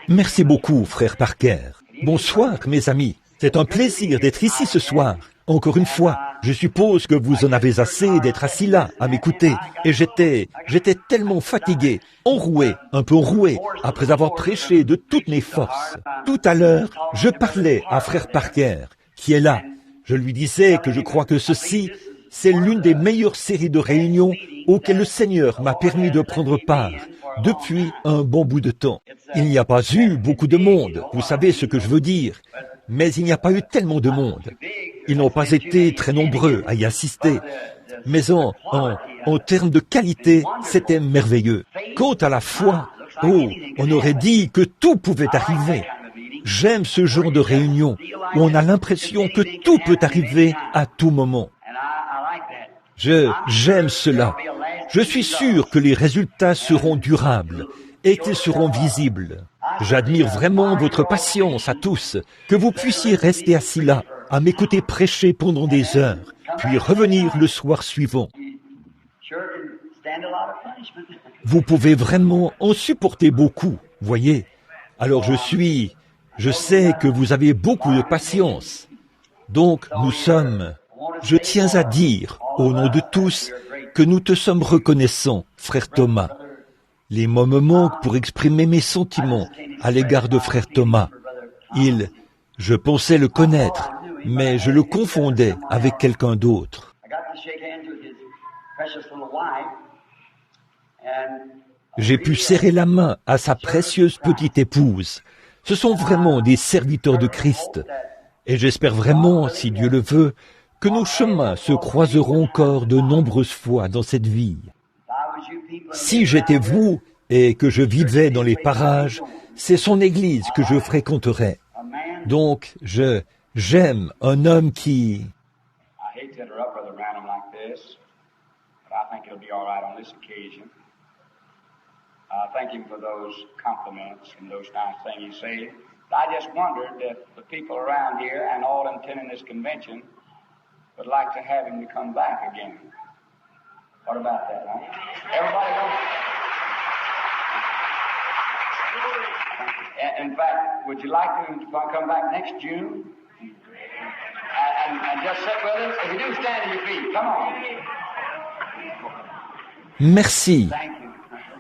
Merci beaucoup, frère Parker. Bonsoir, mes amis. C'est un plaisir d'être ici ce soir. Encore une fois, je suppose que vous en avez assez d'être assis là, à m'écouter. Et j'étais tellement fatigué, enroué, un peu enroué, après avoir prêché de toutes mes forces. Tout à l'heure, je parlais à frère Parker, qui est là. Je lui disais que je crois que ceci, c'est l'une des meilleures séries de réunions auxquelles le Seigneur m'a permis de prendre part depuis un bon bout de temps. Il n'y a pas eu beaucoup de monde, vous savez ce que je veux dire, mais il n'y a pas eu tellement de monde. Ils n'ont pas été très nombreux à y assister, mais en termes de qualité, c'était merveilleux. Quant à la foi, on aurait dit que tout pouvait arriver. J'aime ce genre de réunion où on a l'impression que tout peut arriver à tout moment. J'aime cela. Je suis sûr que les résultats seront durables et qu'ils seront visibles. J'admire vraiment votre patience à tous, que vous puissiez rester assis là, à m'écouter prêcher pendant des heures, puis revenir le soir suivant. Vous pouvez vraiment en supporter beaucoup, voyez. Alors je sais que vous avez beaucoup de patience. Donc je tiens à dire, au nom de tous, que nous te sommes reconnaissants, frère Thomas. Les mots me manquent pour exprimer mes sentiments à l'égard de frère Thomas. Je pensais le connaître, mais je le confondais avec quelqu'un d'autre. J'ai pu serrer la main à sa précieuse petite épouse. Ce sont vraiment des serviteurs de Christ. Et j'espère vraiment, si Dieu le veut, que nos chemins se croiseront encore de nombreuses fois dans cette vie. Si j'étais vous et que je vivais dans les parages, c'est son église que je fréquenterais. Donc, j'aime un homme qui... Thank him for those compliments and those nice things you say. I just wondered if the people around here and all attending this convention would like to have him to come back again. What about that, huh? Everybody knows? In fact, would you like him to come back next June? And just sit with us? If you do, stand to your feet. Come on. Merci. Thank you.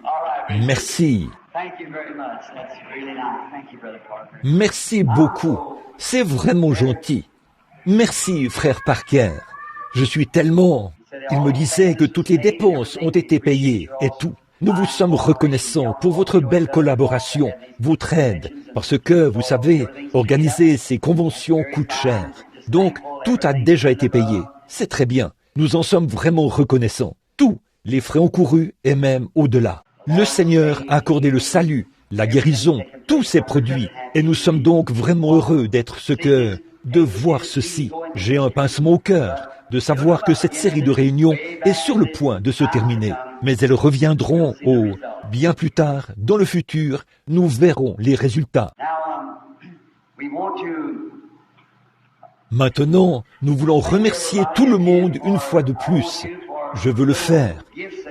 All right. Merci. Thank you very much. That's really nice. Thank you, Brother Parker. Merci beaucoup. C'est vraiment gentil. Merci, frère Parker. Je suis tellement... Il me disait que toutes les dépenses ont été payées et tout. Nous vous sommes reconnaissants pour votre belle collaboration, votre aide, parce que, vous savez, organiser ces conventions coûte cher. Donc, tout a déjà été payé. C'est très bien. Nous en sommes vraiment reconnaissants. Tous les frais encourus et même au-delà. Le Seigneur a accordé le salut, la guérison, tous ces produits, et nous sommes donc vraiment heureux de voir ceci. J'ai un pincement au cœur de savoir que cette série de réunions est sur le point de se terminer. Mais elles reviendront bien plus tard, dans le futur, nous verrons les résultats. Maintenant, nous voulons remercier tout le monde une fois de plus. Je veux le faire.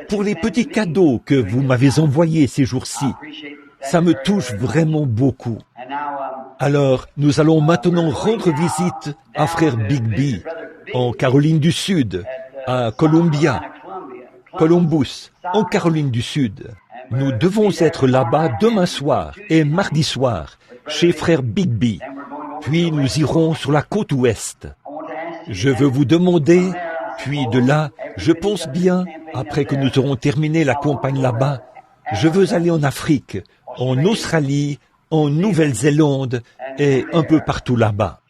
Pour les petits cadeaux que vous m'avez envoyés ces jours-ci, ça me touche vraiment beaucoup. Alors, nous allons maintenant rendre visite à frère Bigby, en Caroline du Sud, à Columbus, en Caroline du Sud. Nous devons être là-bas demain soir et mardi soir, chez frère Bigby. Puis nous irons sur la côte ouest. Je veux vous demander, puis de là, je pense bien, après que nous aurons terminé la campagne là-bas, je veux aller en Afrique, en Australie, en Nouvelle-Zélande et un peu partout là-bas.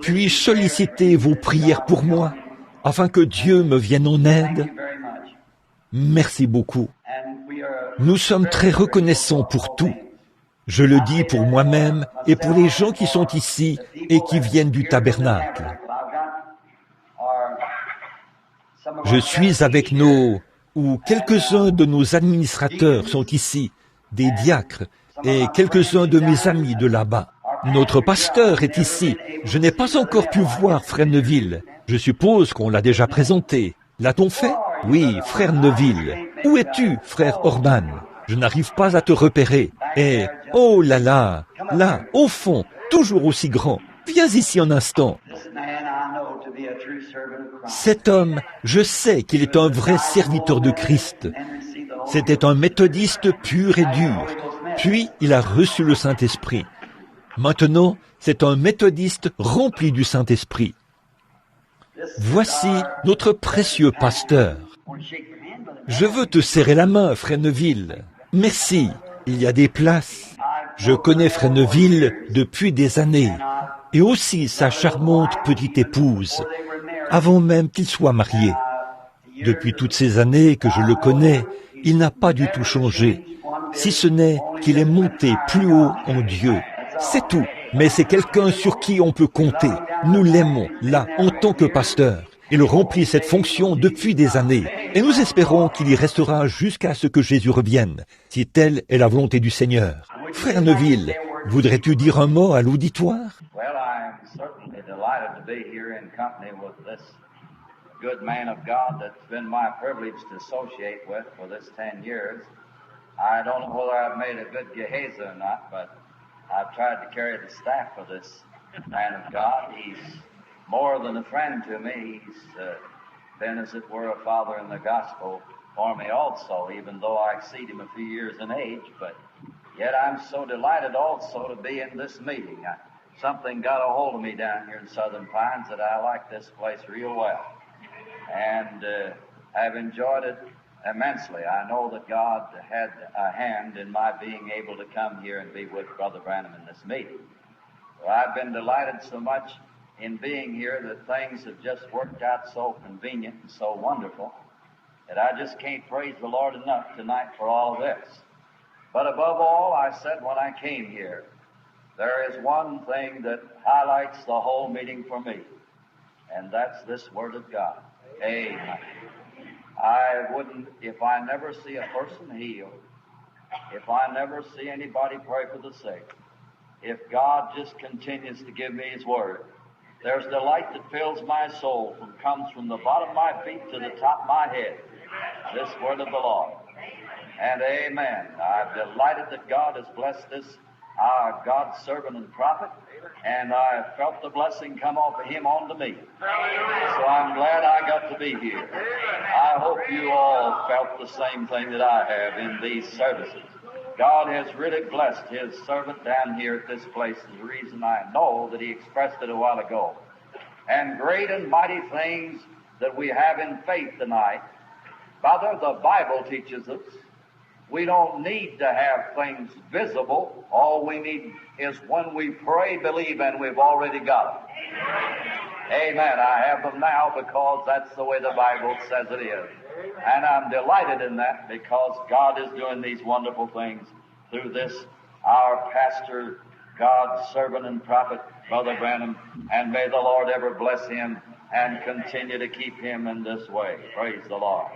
Puis solliciter vos prières pour moi, afin que Dieu me vienne en aide. Merci beaucoup. Nous sommes très reconnaissants pour tout. Je le dis pour moi-même et pour les gens qui sont ici et qui viennent du tabernacle. Je suis avec quelques-uns de nos administrateurs sont ici, des diacres, et quelques-uns de mes amis de là-bas. Notre pasteur est ici. Je n'ai pas encore pu voir frère Neville. Je suppose qu'on l'a déjà présenté. L'a-t-on fait? Oui, frère Neville. Où es-tu, frère Orban? Je n'arrive pas à te repérer. Et, oh là là, là, au fond, toujours aussi grand. Viens ici un instant. Cet homme, je sais qu'il est un vrai serviteur de Christ. C'était un méthodiste pur et dur. Puis, il a reçu le Saint-Esprit. Maintenant, c'est un méthodiste rempli du Saint-Esprit. Voici notre précieux pasteur. Je veux te serrer la main, frère Neville. Merci, il y a des places. Je connais frère Neville depuis des années, et aussi sa charmante petite épouse, avant même qu'il soit marié. Depuis toutes ces années que je le connais, il n'a pas du tout changé, si ce n'est qu'il est monté plus haut en Dieu. C'est tout, mais c'est quelqu'un sur qui on peut compter. Nous l'aimons, là, en tant que pasteur. Il remplit cette fonction depuis des années, et nous espérons qu'il y restera jusqu'à ce que Jésus revienne, si telle est la volonté du Seigneur. Frère Neville, voudrais-tu dire un mot à l'auditoire? Well, I'm certainly delighted to be here in company with this good man of God that's been my privilege to associate with for this 10 years. I don't know whether I've made a good Gehazi or not, but I've tried to carry the staff for this man of God. He's more than a friend to me. He's been, as it were, a father in the gospel for me also, even though I exceed him a few years in age. But yet I'm so delighted also to be in this meeting. Something got a hold of me down here in Southern Pines that I like this place real well. And I've enjoyed it immensely. I know that God had a hand in my being able to come here and be with Brother Branham in this meeting. Well, I've been delighted so much in being here that things have just worked out so convenient and so wonderful that I just can't praise the Lord enough tonight for all of this. But above all, I said when I came here, there is one thing that highlights the whole meeting for me, and that's this Word of God. Amen. I wouldn't, if I never see a person healed, if I never see anybody pray for the sick, if God just continues to give me His Word, there's delight that fills my soul and comes from the bottom of my feet to the top of my head. This Word of the Lord. And amen. I'm delighted that God has blessed this, our God's servant and prophet, and I felt the blessing come off of him onto me. So I'm glad I got to be here. I hope you all felt the same thing that I have in these services. God has really blessed His servant down here at this place, is the reason I know that He expressed it a while ago. And great and mighty things that we have in faith tonight. Father, the Bible teaches us we don't need to have things visible. All we need is when we pray, believe, and we've already got them. Amen. I have them now because that's the way the Bible says it is. And I'm delighted in that because God is doing these wonderful things through this, our pastor, God's servant and prophet, Brother Branham, and may the Lord ever bless him and continue to keep him in this way. Praise the Lord.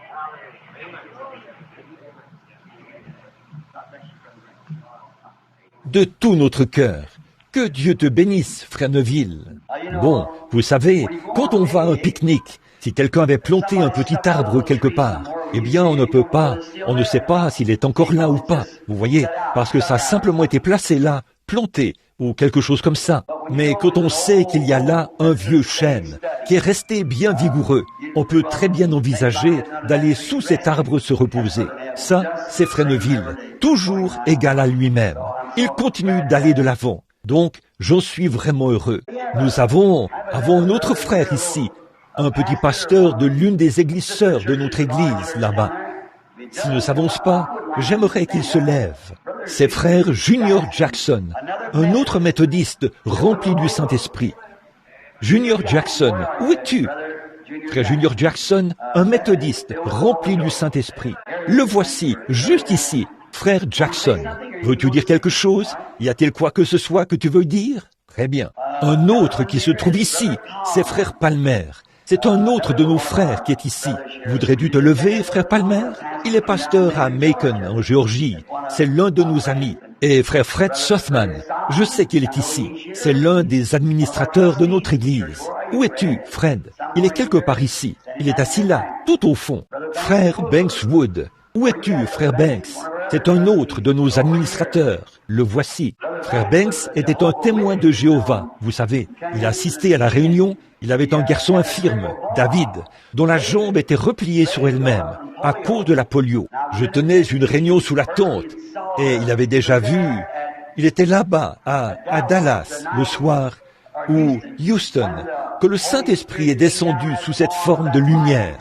De tout notre cœur. Que Dieu te bénisse, frère Neville. Bon, vous savez, quand on va à un pique-nique, si quelqu'un avait planté un petit arbre quelque part, eh bien on ne sait pas s'il est encore là ou pas, vous voyez, parce que ça a simplement été placé là, planté, ou quelque chose comme ça. Mais quand on sait qu'il y a là un vieux chêne, qui est resté bien vigoureux, on peut très bien envisager d'aller sous cet arbre se reposer. Ça, c'est frère Neville, toujours égal à lui-même. Il continue d'aller de l'avant. Donc, j'en suis vraiment heureux. Nous avons un autre frère ici, un petit pasteur de l'une des églises sœurs de notre église, là-bas. S'il ne s'avance pas, j'aimerais qu'il se lève. C'est frère Junior Jackson, un autre méthodiste rempli du Saint-Esprit. Junior Jackson, où es-tu? Frère Junior Jackson, un méthodiste rempli du Saint-Esprit. Le voici, juste ici, frère Jackson. Veux-tu dire quelque chose? Y a-t-il quoi que ce soit que tu veux dire? Très bien. Un autre qui se trouve ici, c'est frère Palmer. C'est un autre de nos frères qui est ici. Voudrais-tu te lever, frère Palmer? Il est pasteur à Macon, en Géorgie. C'est l'un de nos amis. Et frère Fred Sothman, je sais qu'il est ici. C'est l'un des administrateurs de notre église. Où es-tu, Fred? Il est quelque part ici. Il est assis là, tout au fond. Frère Banks Wood. Où es-tu, frère Banks? C'est un autre de nos administrateurs. Le voici. Frère Banks était un témoin de Jéhovah, vous savez. Il a assisté à la réunion. Il avait un garçon infirme, David, dont la jambe était repliée sur elle-même à cause de la polio. Je tenais une réunion sous la tente et il avait déjà vu. Il était là-bas, à Dallas, le soir, ou Houston, que le Saint-Esprit est descendu sous cette forme de lumière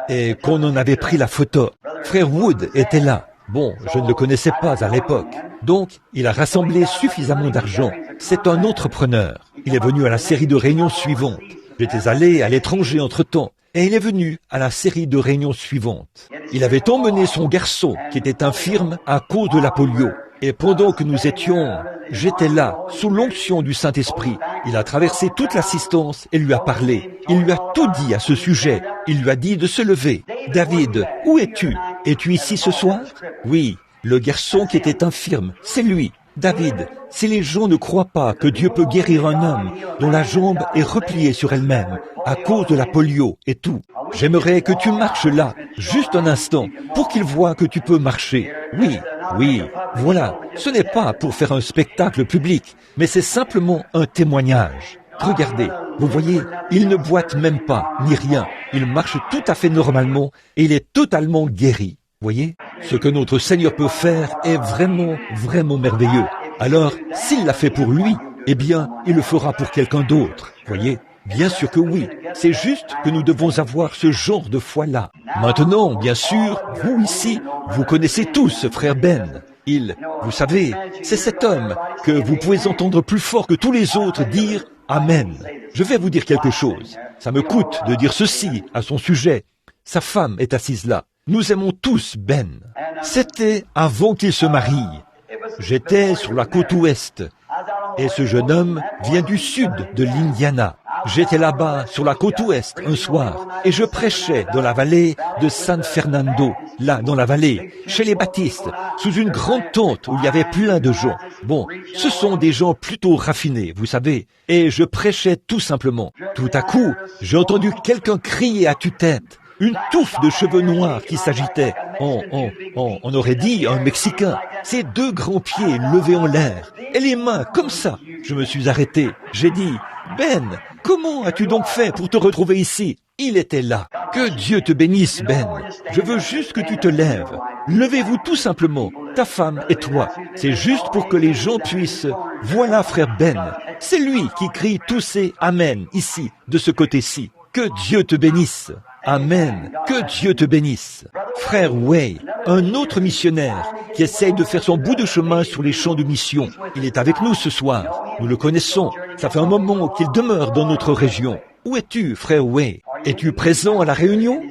et qu'on en avait pris la photo. Frère Wood était là. Bon, je ne le connaissais pas à l'époque. Donc, il a rassemblé suffisamment d'argent. C'est un entrepreneur. Il est venu à la série de réunions suivantes. J'étais allé à l'étranger entre-temps. Et il est venu à la série de réunions suivantes. Il avait emmené son garçon, qui était infirme à cause de la polio. Et pendant que nous étions, j'étais là, sous l'onction du Saint-Esprit. Il a traversé toute l'assistance et lui a parlé. Il lui a tout dit à ce sujet. Il lui a dit de se lever. « David, où es-tu? Es-tu ici ce soir? » Oui, le garçon qui était infirme, c'est lui. David, si les gens ne croient pas que Dieu peut guérir un homme dont la jambe est repliée sur elle-même à cause de la polio et tout, j'aimerais que tu marches là, juste un instant, pour qu'ils voient que tu peux marcher. Oui, voilà, ce n'est pas pour faire un spectacle public, mais c'est simplement un témoignage. Regardez, vous voyez, il ne boite même pas, ni rien. Il marche tout à fait normalement et il est totalement guéri. Voyez, ce que notre Seigneur peut faire est vraiment, vraiment merveilleux. Alors, s'il l'a fait pour lui, eh bien, il le fera pour quelqu'un d'autre. Voyez, bien sûr que oui. C'est juste que nous devons avoir ce genre de foi-là. Maintenant, bien sûr, vous ici, vous connaissez tous frère Ben. Vous savez, c'est cet homme que vous pouvez entendre plus fort que tous les autres dire « Amen ». Je vais vous dire quelque chose. Ça me coûte de dire ceci à son sujet. Sa femme est assise là. Nous aimons tous Ben. C'était avant qu'il se marie. J'étais sur la côte ouest et ce jeune homme vient du sud de l'Indiana. J'étais là-bas sur la côte ouest un soir et je prêchais dans la vallée de San Fernando, là dans la vallée, chez les baptistes, sous une grande tente où il y avait plein de gens. Bon, ce sont des gens plutôt raffinés, vous savez, et je prêchais tout simplement. Tout à coup, j'ai entendu quelqu'un crier à tue-tête. Une touffe de cheveux noirs qui s'agitait. On aurait dit un Mexicain. Ses deux grands pieds levés en l'air. Et les mains comme ça. Je me suis arrêté. J'ai dit, Ben, comment as-tu donc fait pour te retrouver ici? Il était là. Que Dieu te bénisse, Ben. Je veux juste que tu te lèves. Levez-vous tout simplement, ta femme et toi. C'est juste pour que les gens puissent... Voilà, frère Ben. C'est lui qui crie tous ces Amen ici, de ce côté-ci. Que Dieu te bénisse. Amen. Que Dieu te bénisse. Frère Way, un autre missionnaire qui essaye de faire son bout de chemin sur les champs de mission. Il est avec nous ce soir. Nous le connaissons. Ça fait un moment qu'il demeure dans notre région. Où es-tu, frère Way? Es-tu présent à la réunion?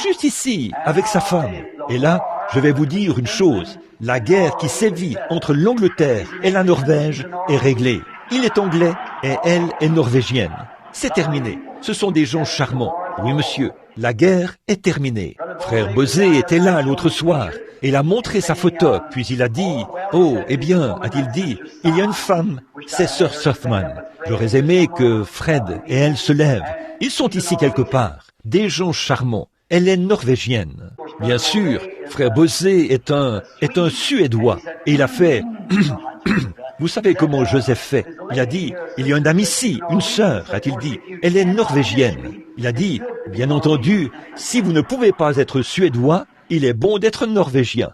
Juste ici, avec sa femme. Et là, je vais vous dire une chose. La guerre qui sévit entre l'Angleterre et la Norvège est réglée. Il est anglais et elle est norvégienne. C'est terminé. Ce sont des gens charmants. Oui, monsieur. La guerre est terminée. Frère Bosé était là l'autre soir. Il a montré sa photo, puis il a dit, « Oh, eh bien, a-t-il dit, il y a une femme, c'est Sir Sothman. J'aurais aimé que Fred et elle se lèvent. Ils sont ici quelque part. Des gens charmants. Elle est norvégienne. » Bien sûr, frère Bosé est un Suédois. Et il a fait... Vous savez comment Joseph fait? Il a dit, il y a un dame ici, une sœur, a-t-il dit. Elle est norvégienne. Il a dit, bien entendu, si vous ne pouvez pas être suédois, il est bon d'être norvégien.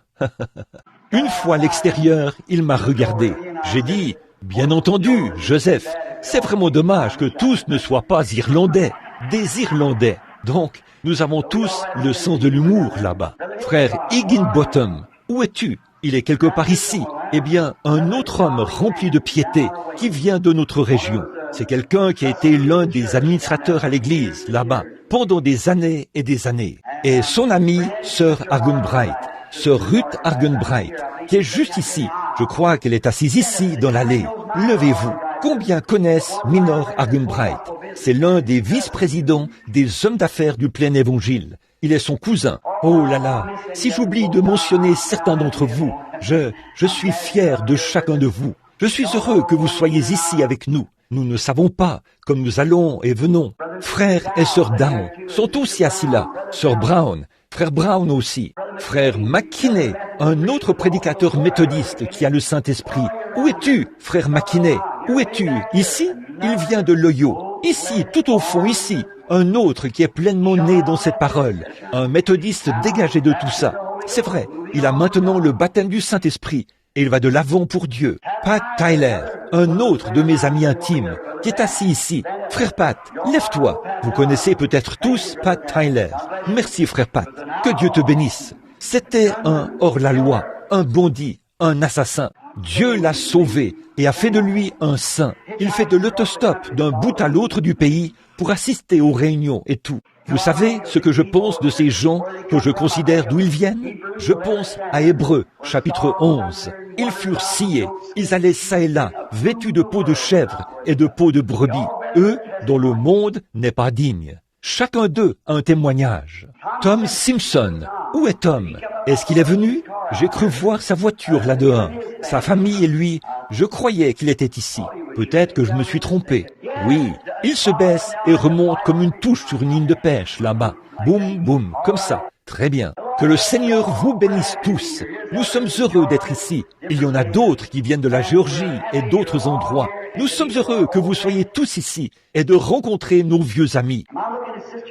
Une fois à l'extérieur, il m'a regardé. J'ai dit, bien entendu, Joseph, c'est vraiment dommage que tous ne soient pas irlandais, des Irlandais. Donc, nous avons tous le sens de l'humour là-bas. Frère Higginbottom, où es-tu? Il est quelque part ici. Eh bien, un autre homme rempli de piété qui vient de notre région. C'est quelqu'un qui a été l'un des administrateurs à l'église, là-bas, pendant des années et des années. Et son amie, Sœur Argenbright, Sœur Ruth Argenbright, qui est juste ici. Je crois qu'elle est assise ici, dans l'allée. Levez-vous. Combien connaissent Minor Argenbright? C'est l'un des vice-présidents des hommes d'affaires du plein évangile. Il est son cousin. Oh là là, si j'oublie de mentionner certains d'entre vous, je suis fier de chacun de vous. Je suis heureux que vous soyez ici avec nous. Nous ne savons pas, comme nous allons et venons. Frère et sœur Down sont aussi assis là. Sœur Brown, frère Brown aussi, frère McKinney, un autre prédicateur méthodiste qui a le Saint-Esprit. Où es-tu, frère McKinney? Où es-tu? Ici? Il vient de l'Ohio. Ici, tout au fond, ici. Un autre qui est pleinement né dans cette parole. Un méthodiste dégagé de tout ça. C'est vrai, il a maintenant le baptême du Saint-Esprit. Et il va de l'avant pour Dieu. Pat Tyler, un autre de mes amis intimes, qui est assis ici. Frère Pat, lève-toi. Vous connaissez peut-être tous Pat Tyler. Merci, frère Pat. Que Dieu te bénisse. C'était un hors-la-loi, un bandit, un assassin. Dieu l'a sauvé et a fait de lui un saint. Il fait de l'autostop d'un bout à l'autre du pays pour assister aux réunions et tout. Vous savez ce que je pense de ces gens que je considère d'où ils viennent? Je pense à Hébreux, chapitre 11. Ils furent sciés, ils allaient çà et là, vêtus de peau de chèvre et de peau de brebis, eux dont le monde n'est pas digne. Chacun d'eux a un témoignage. Tom Simpson, où est Tom? Est-ce qu'il est venu? J'ai cru voir sa voiture là dehors. Sa famille et lui, je croyais qu'il était ici. Peut-être que je me suis trompé. Oui, il se baisse et remonte comme une touche sur une ligne de pêche là-bas. Boum, boum, comme ça. Très bien. Que le Seigneur vous bénisse tous. Nous sommes heureux d'être ici. Il y en a d'autres qui viennent de la Géorgie et d'autres endroits. Nous sommes heureux que vous soyez tous ici et de rencontrer nos vieux amis.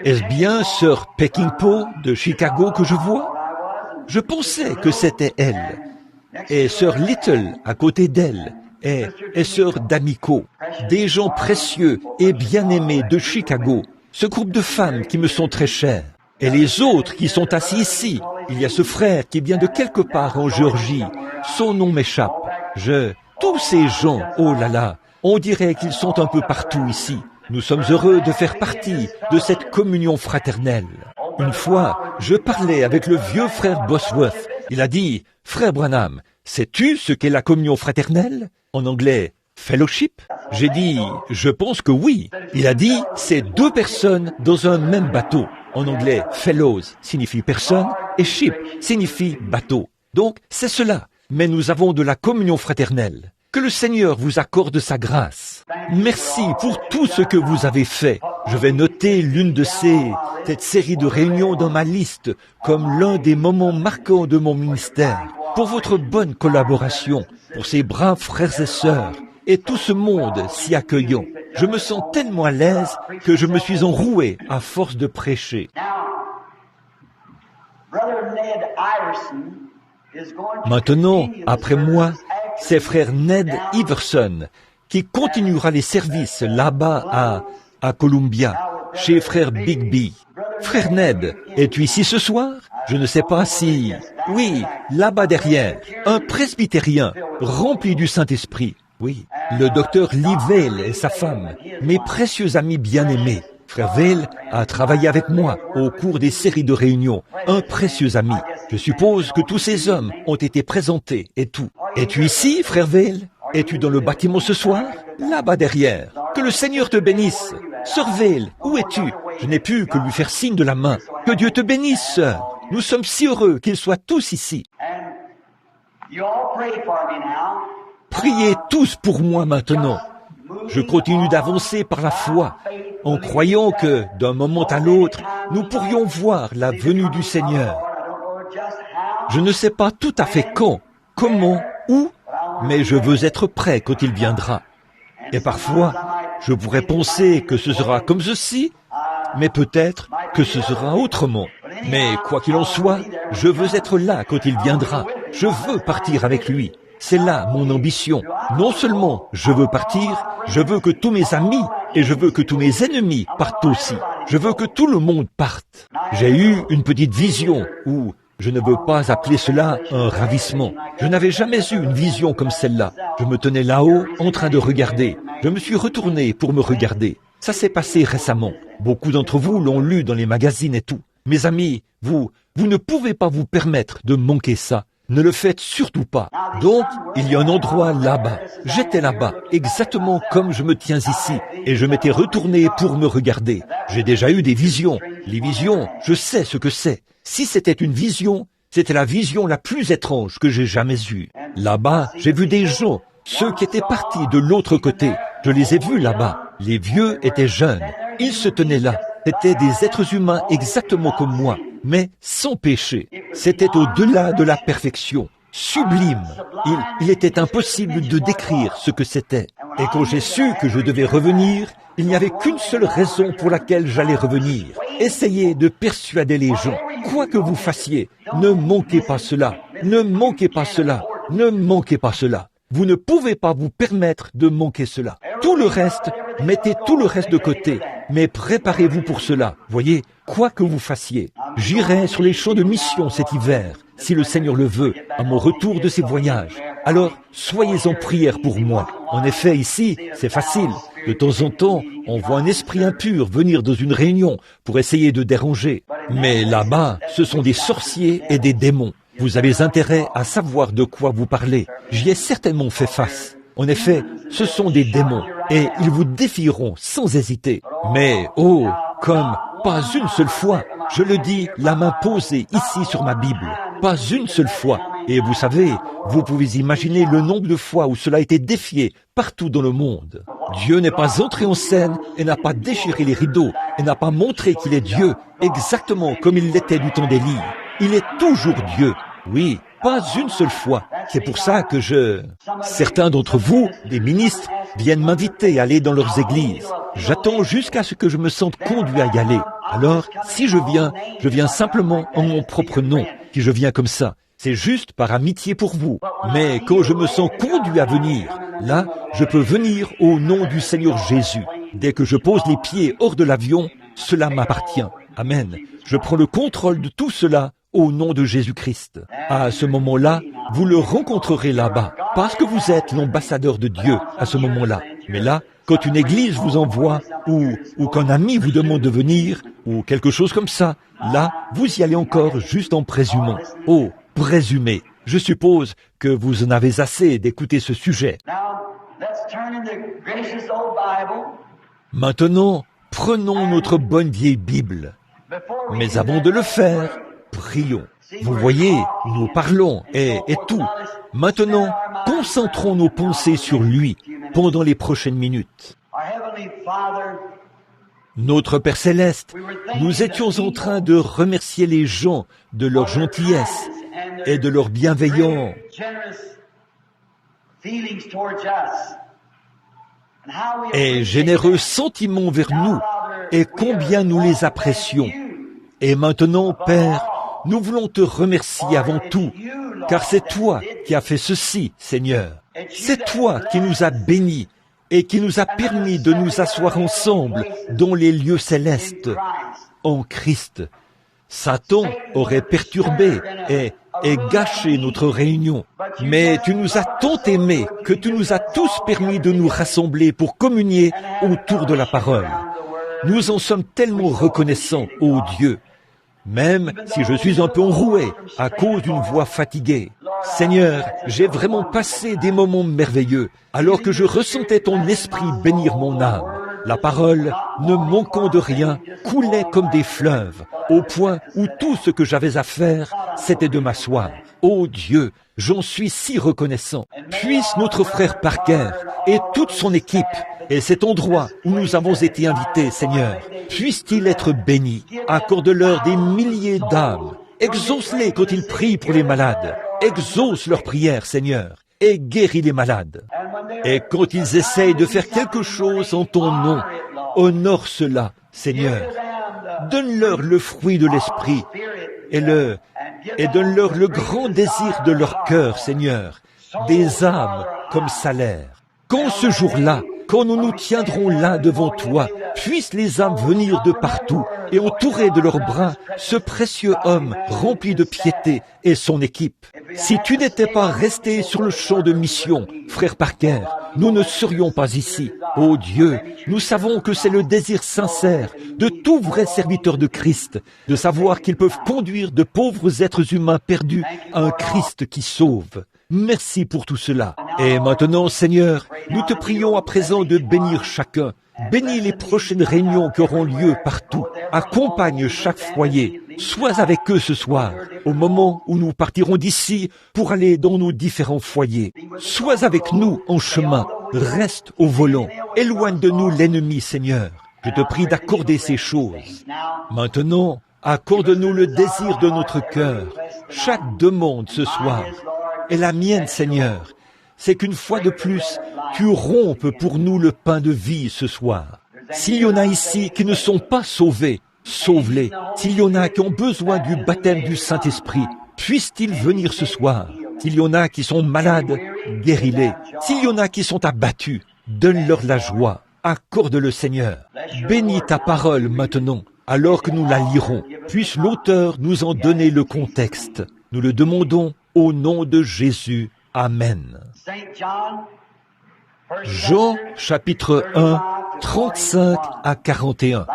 Est-ce bien sœur Peckinpah de Chicago que je vois? Je pensais que c'était elle. Et sœur Little à côté d'elle. Et sœur D'Amico. Des gens précieux et bien-aimés de Chicago. Ce groupe de femmes qui me sont très chères. Et les autres qui sont assis ici. Il y a ce frère qui vient de quelque part en Géorgie. Son nom m'échappe. Tous ces gens, oh là là, on dirait qu'ils sont un peu partout ici. Nous sommes heureux de faire partie de cette communion fraternelle. Une fois, je parlais avec le vieux frère Bosworth. Il a dit, « Frère Branham, sais-tu ce qu'est la communion fraternelle ?» En anglais, « fellowship ?» J'ai dit, « Je pense que oui. » Il a dit, « C'est deux personnes dans un même bateau. » En anglais, « fellows » signifie personne et « ship » signifie bateau. Donc, c'est cela. Mais nous avons de la communion fraternelle. Que le Seigneur vous accorde sa grâce. Merci pour tout ce que vous avez fait. Je vais noter l'une de cette série de réunions dans ma liste comme l'un des moments marquants de mon ministère. Pour votre bonne collaboration, pour ces braves frères et sœurs, et tout ce monde si accueillant. Je me sens tellement à l'aise que je me suis enroué à force de prêcher. Maintenant, après moi, c'est frère Ned Iverson qui continuera les services là-bas à Columbia, chez frère Bigby. Frère Ned, es-tu ici ce soir? Je ne sais pas si... Oui, là-bas derrière, un presbytérien rempli du Saint-Esprit. Oui, le docteur Lee Vail et sa femme, mes précieux amis bien-aimés. Frère Vail a travaillé avec moi au cours des séries de réunions, un précieux ami. Je suppose que tous ces hommes ont été présentés et tout. Es-tu ici, frère Vail? Es-tu dans le bâtiment ce soir? Là-bas derrière. Que le Seigneur te bénisse. Sœur Vail, où es-tu? Je n'ai pu que lui faire signe de la main. Que Dieu te bénisse, sœur. Nous sommes si heureux qu'ils soient tous ici. Priez tous pour moi maintenant. Je continue d'avancer par la foi, en croyant que, d'un moment à l'autre, nous pourrions voir la venue du Seigneur. Je ne sais pas tout à fait quand, comment, où, mais je veux être prêt quand il viendra. Et parfois, je pourrais penser que ce sera comme ceci, mais peut-être que ce sera autrement. Mais quoi qu'il en soit, je veux être là quand il viendra. Je veux partir avec lui. C'est là mon ambition. Non seulement je veux partir, je veux que tous mes amis et je veux que tous mes ennemis partent aussi. Je veux que tout le monde parte. J'ai eu une petite vision où je ne veux pas appeler cela un ravissement. Je n'avais jamais eu une vision comme celle-là. Je me tenais là-haut en train de regarder. Je me suis retourné pour me regarder. Ça s'est passé récemment. Beaucoup d'entre vous l'ont lu dans les magazines et tout. Mes amis, vous ne pouvez pas vous permettre de manquer ça. Ne le faites surtout pas. Donc, il y a un endroit là-bas. J'étais là-bas, exactement comme je me tiens ici, et je m'étais retourné pour me regarder. J'ai déjà eu des visions. Les visions, je sais ce que c'est. Si c'était une vision, c'était la vision la plus étrange que j'ai jamais eue. Là-bas, j'ai vu des gens, ceux qui étaient partis de l'autre côté. Je les ai vus là-bas. Les vieux étaient jeunes. Ils se tenaient là. C'étaient des êtres humains exactement comme moi. mais sans péché. C'était au-delà de la perfection, sublime. Il était impossible de décrire ce que c'était. Et quand j'ai su que je devais revenir, il n'y avait qu'une seule raison pour laquelle j'allais revenir. Essayez de persuader les gens. Quoi que vous fassiez, ne manquez pas cela. Ne manquez pas cela. Ne manquez pas cela. Vous ne pouvez pas vous permettre de manquer cela. Tout le reste, mettez tout le reste de côté. Mais préparez-vous pour cela. Voyez, quoi que vous fassiez. J'irai sur les champs de mission cet hiver, si le Seigneur le veut, à mon retour de ces voyages. Alors, soyez en prière pour moi. En effet, ici, c'est facile. De temps en temps, on voit un esprit impur venir dans une réunion pour essayer de déranger. Mais là-bas, ce sont des sorciers et des démons. Vous avez intérêt à savoir de quoi vous parlez. J'y ai certainement fait face. En effet, ce sont des démons et ils vous défieront sans hésiter. Mais, oh, comme pas une seule fois, je le dis, la main posée ici sur ma Bible, pas une seule fois. Et vous savez, vous pouvez imaginer le nombre de fois où cela a été défié partout dans le monde. Dieu n'est pas entré en scène et n'a pas déchiré les rideaux et n'a pas montré qu'il est Dieu, exactement comme il l'était du temps d'Élie. Il est toujours Dieu. Oui, pas une seule fois. C'est pour ça que certains d'entre vous, des ministres, viennent m'inviter à aller dans leurs églises. J'attends jusqu'à ce que je me sente conduit à y aller. Alors, si je viens simplement en mon propre nom. Si je viens comme ça, c'est juste par amitié pour vous. Mais quand je me sens conduit à venir, là, je peux venir au nom du Seigneur Jésus. Dès que je pose les pieds hors de l'avion, cela m'appartient. Amen. Je prends le contrôle de tout cela au nom de Jésus-Christ. À ce moment-là, vous le rencontrerez là-bas, parce que vous êtes l'ambassadeur de Dieu à ce moment-là. Mais là, quand une église vous envoie, ou qu'un ami vous demande de venir, ou quelque chose comme ça, là, vous y allez encore juste en présumant. Oh, présumez. Je suppose que vous en avez assez d'écouter ce sujet. Maintenant, prenons notre bonne vieille Bible. Mais avant de le faire, prions. Vous voyez, nous parlons et tout. Maintenant, concentrons nos pensées sur lui pendant les prochaines minutes. Notre Père Céleste, nous étions en train de remercier les gens de leur gentillesse et de leur bienveillance. Et généreux sentiments vers nous, et combien nous les apprécions. Et maintenant, Père, nous voulons te remercier avant tout, car c'est toi qui as fait ceci, Seigneur. C'est toi qui nous as bénis et qui nous a permis de nous asseoir ensemble dans les lieux célestes, en Christ. Satan aurait perturbé et gâché notre réunion. Mais tu nous as tant aimés que tu nous as tous permis de nous rassembler pour communier autour de la parole. Nous en sommes tellement reconnaissants, ô Dieu, même si je suis un peu enroué à cause d'une voix fatiguée. Seigneur, j'ai vraiment passé des moments merveilleux, alors que je ressentais ton esprit bénir mon âme. La parole, ne manquant de rien, coulait comme des fleuves, au point où tout ce que j'avais à faire, c'était de m'asseoir. Ô Dieu, j'en suis si reconnaissant. Puisse notre frère Parker et toute son équipe, et cet endroit où nous avons été invités, Seigneur, puisse-t-il être béni. Accorde-leur des milliers d'âmes. Exauce-les quand ils prient pour les malades. Exauce leurs prières, Seigneur, et guéris les malades. Et quand ils essayent de faire quelque chose en ton nom, honore cela, Seigneur. Donne-leur le fruit de l'esprit et donne-leur le grand désir de leur cœur, Seigneur, des âmes comme salaire. Quand ce jour-là, quand nous nous tiendrons là devant toi, puissent les âmes venir de partout et entourer de leurs bras ce précieux homme rempli de piété et son équipe. Si tu n'étais pas resté sur le champ de mission, frère Parker, nous ne serions pas ici. Ô Dieu, nous savons que c'est le désir sincère de tout vrai serviteur de Christ, de savoir qu'ils peuvent conduire de pauvres êtres humains perdus à un Christ qui sauve. Merci pour tout cela. Et maintenant, Seigneur, nous te prions à présent de bénir chacun. Bénis les prochaines réunions qui auront lieu partout. Accompagne chaque foyer. Sois avec eux ce soir, au moment où nous partirons d'ici pour aller dans nos différents foyers. Sois avec nous en chemin. Reste au volant. Éloigne de nous l'ennemi, Seigneur. Je te prie d'accorder ces choses. Maintenant, accorde-nous le désir de notre cœur. Chaque demande ce soir est la mienne, Seigneur. C'est qu'une fois de plus, tu rompes pour nous le pain de vie ce soir. S'il y en a ici qui ne sont pas sauvés, sauve-les. S'il y en a qui ont besoin du baptême du Saint-Esprit, puissent-ils venir ce soir. S'il y en a qui sont malades, guéris-les. S'il y en a qui sont abattus, donne-leur la joie. Accorde-le, Seigneur. Bénis ta parole maintenant, alors que nous la lirons. Puisse l'auteur nous en donner le contexte. Nous le demandons au nom de Jésus. Amen. Jean, chapitre 1, 35 à 41.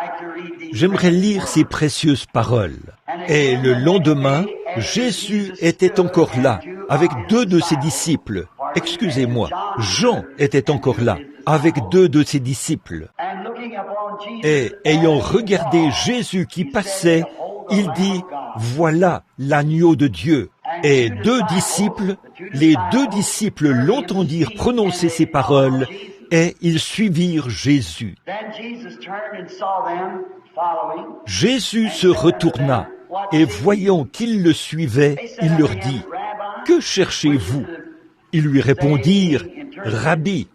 J'aimerais lire ces précieuses paroles. Et le lendemain, Jésus était encore là, avec 2 de ses disciples. Excusez-moi, Jean était encore là, avec 2 de ses disciples. Et ayant regardé Jésus qui passait, il dit, « Voilà l'agneau de Dieu ». Et 2 disciples, les 2 disciples l'entendirent prononcer ces paroles, et ils suivirent Jésus. Jésus se retourna, et voyant qu'ils le suivaient, il leur dit, « Que cherchez-vous » Ils lui répondirent, « Rabbi »,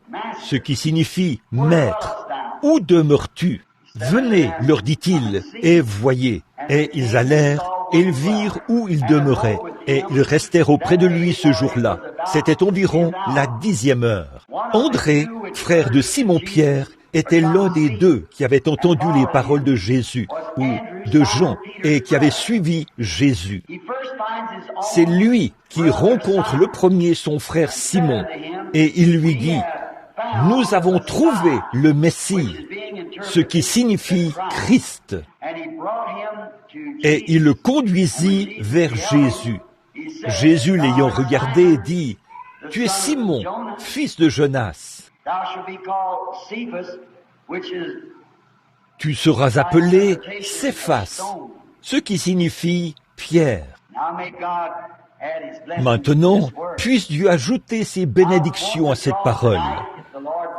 ce qui signifie « Maître ». « Où demeures-tu » ? « Venez, leur dit-il, et voyez. » Et ils allèrent, et ils virent où il demeurait, et ils restèrent auprès de lui ce jour-là. C'était environ la 10e heure. André, frère de Simon-Pierre, était l'un des 2 qui avaient entendu les paroles de Jésus, ou de Jean, et qui avait suivi Jésus. C'est lui qui rencontre le premier son frère Simon, et il lui dit, « Nous avons trouvé le Messie », ce qui signifie Christ. Et il le conduisit vers Jésus. Jésus, l'ayant regardé, dit, « Tu es Simon, fils de Jonas. Tu seras appelé Céphas, ce qui signifie Pierre. » Maintenant, puisse Dieu ajouter ses bénédictions à cette parole.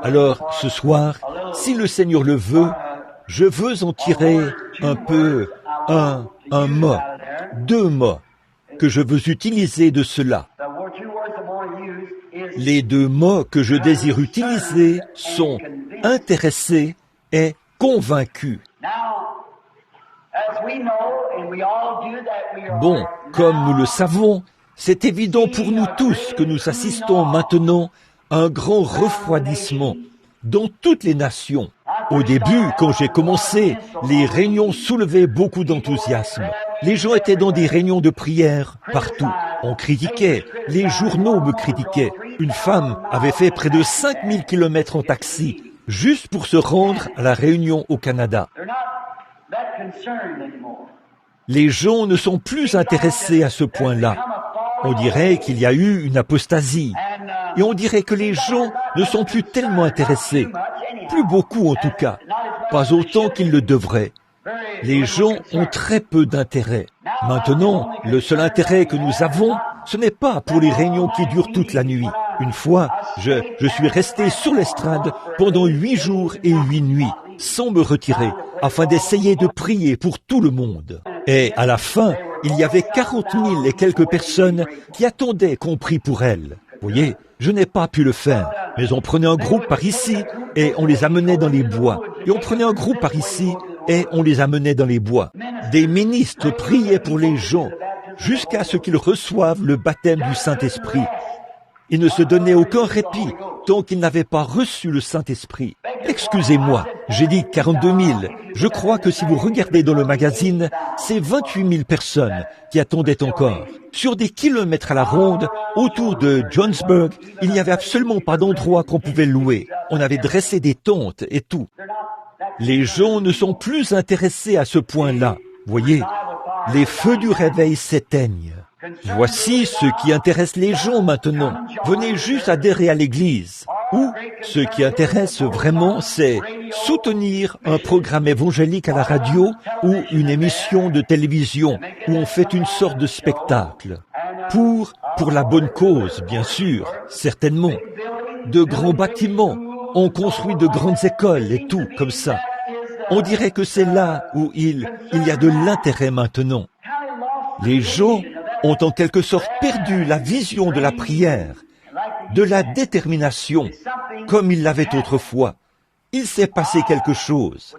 Alors, ce soir, si le Seigneur le veut, je veux en tirer un peu, un mot, 2 mots, que je veux utiliser de cela. Les 2 mots que je désire utiliser sont « intéressé » et « convaincu ». Bon, comme nous le savons, c'est évident pour nous tous que nous assistons maintenant à un grand refroidissement dans toutes les nations. Au début, quand j'ai commencé, les réunions soulevaient beaucoup d'enthousiasme. Les gens étaient dans des réunions de prière partout. On critiquait, les journaux me critiquaient. Une femme avait fait près de 5000 kilomètres en taxi, juste pour se rendre à la réunion au Canada. Les gens ne sont plus intéressés à ce point-là. On dirait qu'il y a eu une apostasie. Et on dirait que les gens ne sont plus tellement intéressés. Plus beaucoup en tout cas. Pas autant qu'ils le devraient. Les gens ont très peu d'intérêt. Maintenant, le seul intérêt que nous avons, ce n'est pas pour les réunions qui durent toute la nuit. Une fois, je suis resté sur l'estrade pendant 8 jours et 8 nuits, sans me retirer, afin d'essayer de prier pour tout le monde. Et à la fin, il y avait 40 000 et quelques personnes qui attendaient qu'on prie pour elles. Vous voyez, je n'ai pas pu le faire, mais on prenait un groupe par ici et on les amenait dans les bois. Et on prenait un groupe par ici et on les amenait dans les bois. Des ministres priaient pour les gens jusqu'à ce qu'ils reçoivent le baptême du Saint-Esprit. Ils ne se donnaient aucun répit tant qu'ils n'avaient pas reçu le Saint-Esprit. Excusez-moi, j'ai dit 42 000. Je crois que si vous regardez dans le magazine, c'est 28 000 personnes qui attendaient encore. Sur des kilomètres à la ronde, autour de Johannesburg, il n'y avait absolument pas d'endroit qu'on pouvait louer. On avait dressé des tentes et tout. Les gens ne sont plus intéressés à ce point-là. Voyez, les feux du réveil s'éteignent. Voici ce qui intéresse les gens maintenant. Venez juste adhérer à l'Église. Ou, ce qui intéresse vraiment, c'est soutenir un programme évangélique à la radio ou une émission de télévision où on fait une sorte de spectacle. Pour la bonne cause, bien sûr, certainement. De grands bâtiments, on construit de grandes écoles et tout, comme ça. On dirait que c'est là où il y a de l'intérêt maintenant. Les gens ont en quelque sorte perdu la vision de la prière, de la détermination, comme ils l'avaient autrefois. Il s'est passé quelque chose.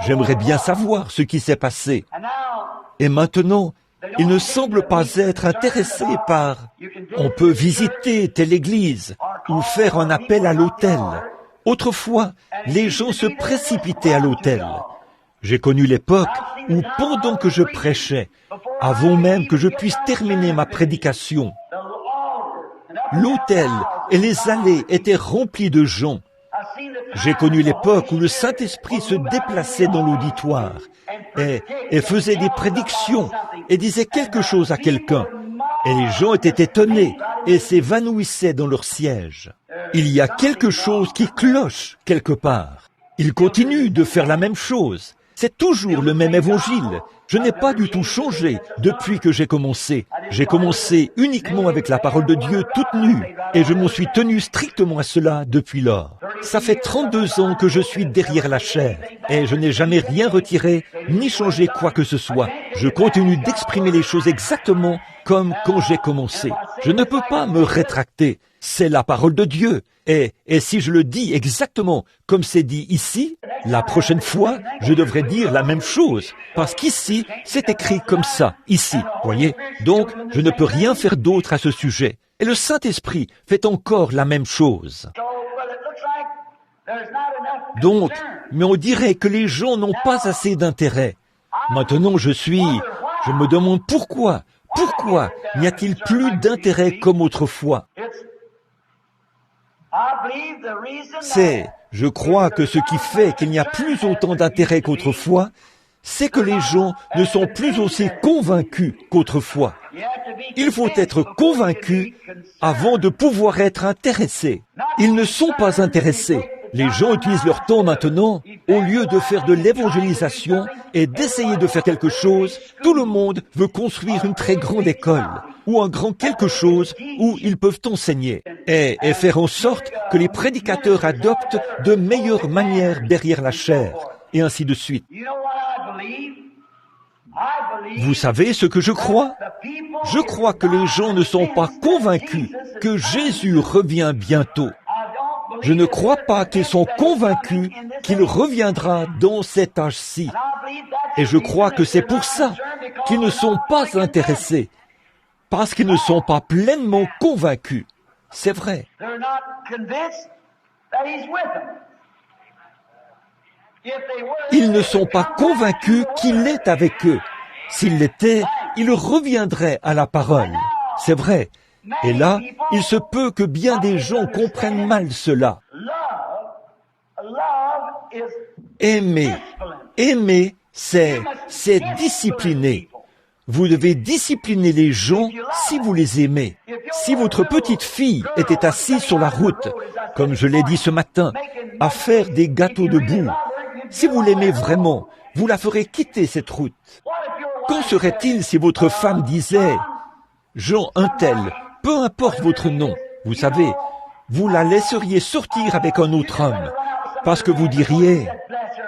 J'aimerais bien savoir ce qui s'est passé. Et maintenant, ils ne semblent pas être intéressés par « on peut visiter telle église » ou faire un appel à l'autel. Autrefois, les gens se précipitaient à l'autel. J'ai connu l'époque où, pendant que je prêchais, avant même que je puisse terminer ma prédication, l'autel et les allées étaient remplis de gens. J'ai connu l'époque où le Saint-Esprit se déplaçait dans l'auditoire et faisait des prédictions et disait quelque chose à quelqu'un. Et les gens étaient étonnés et s'évanouissaient dans leur siège. Il y a quelque chose qui cloche quelque part. Ils continuent de faire la même chose. C'est toujours le même évangile. Je n'ai pas du tout changé depuis que j'ai commencé. J'ai commencé uniquement avec la parole de Dieu toute nue et je m'en suis tenu strictement à cela depuis lors. Ça fait 32 ans que je suis derrière la chair et je n'ai jamais rien retiré ni changé quoi que ce soit. Je continue d'exprimer les choses exactement comme quand j'ai commencé. Je ne peux pas me rétracter. C'est la parole de Dieu. Et si je le dis exactement comme c'est dit ici, la prochaine fois, je devrais dire la même chose. Parce qu'ici, c'est écrit comme ça, ici, voyez. Donc, je ne peux rien faire d'autre à ce sujet. Et le Saint-Esprit fait encore la même chose. Donc, mais on dirait que les gens n'ont pas assez d'intérêt. Maintenant, je me demande pourquoi n'y a-t-il plus d'intérêt comme autrefois? Je crois que ce qui fait qu'il n'y a plus autant d'intérêt qu'autrefois, c'est que les gens ne sont plus aussi convaincus qu'autrefois. Il faut être convaincu avant de pouvoir être intéressé. Ils ne sont pas intéressés. Les gens utilisent leur temps maintenant, au lieu de faire de l'évangélisation et d'essayer de faire quelque chose, tout le monde veut construire une très grande école ou un grand quelque chose où ils peuvent enseigner et faire en sorte que les prédicateurs adoptent de meilleures manières derrière la chair et ainsi de suite. Vous savez ce que je crois? Je crois que les gens ne sont pas convaincus que Jésus revient bientôt. Je ne crois pas qu'ils sont convaincus qu'il reviendra dans cet âge-ci. Et je crois que c'est pour ça qu'ils ne sont pas intéressés, parce qu'ils ne sont pas pleinement convaincus. C'est vrai. Ils ne sont pas convaincus qu'il est avec eux. S'il l'était, il reviendrait à la parole. C'est vrai. Et là, il se peut que bien des gens comprennent mal cela. Aimer, c'est discipliner. Vous devez discipliner les gens si vous les aimez. Si votre petite fille était assise sur la route, comme je l'ai dit ce matin, à faire des gâteaux de boue, si vous l'aimez vraiment, vous la ferez quitter cette route. Qu'en serait-il si votre femme disait « Jean un tel, peu importe votre nom, vous savez, vous la laisseriez sortir avec un autre homme, parce que vous diriez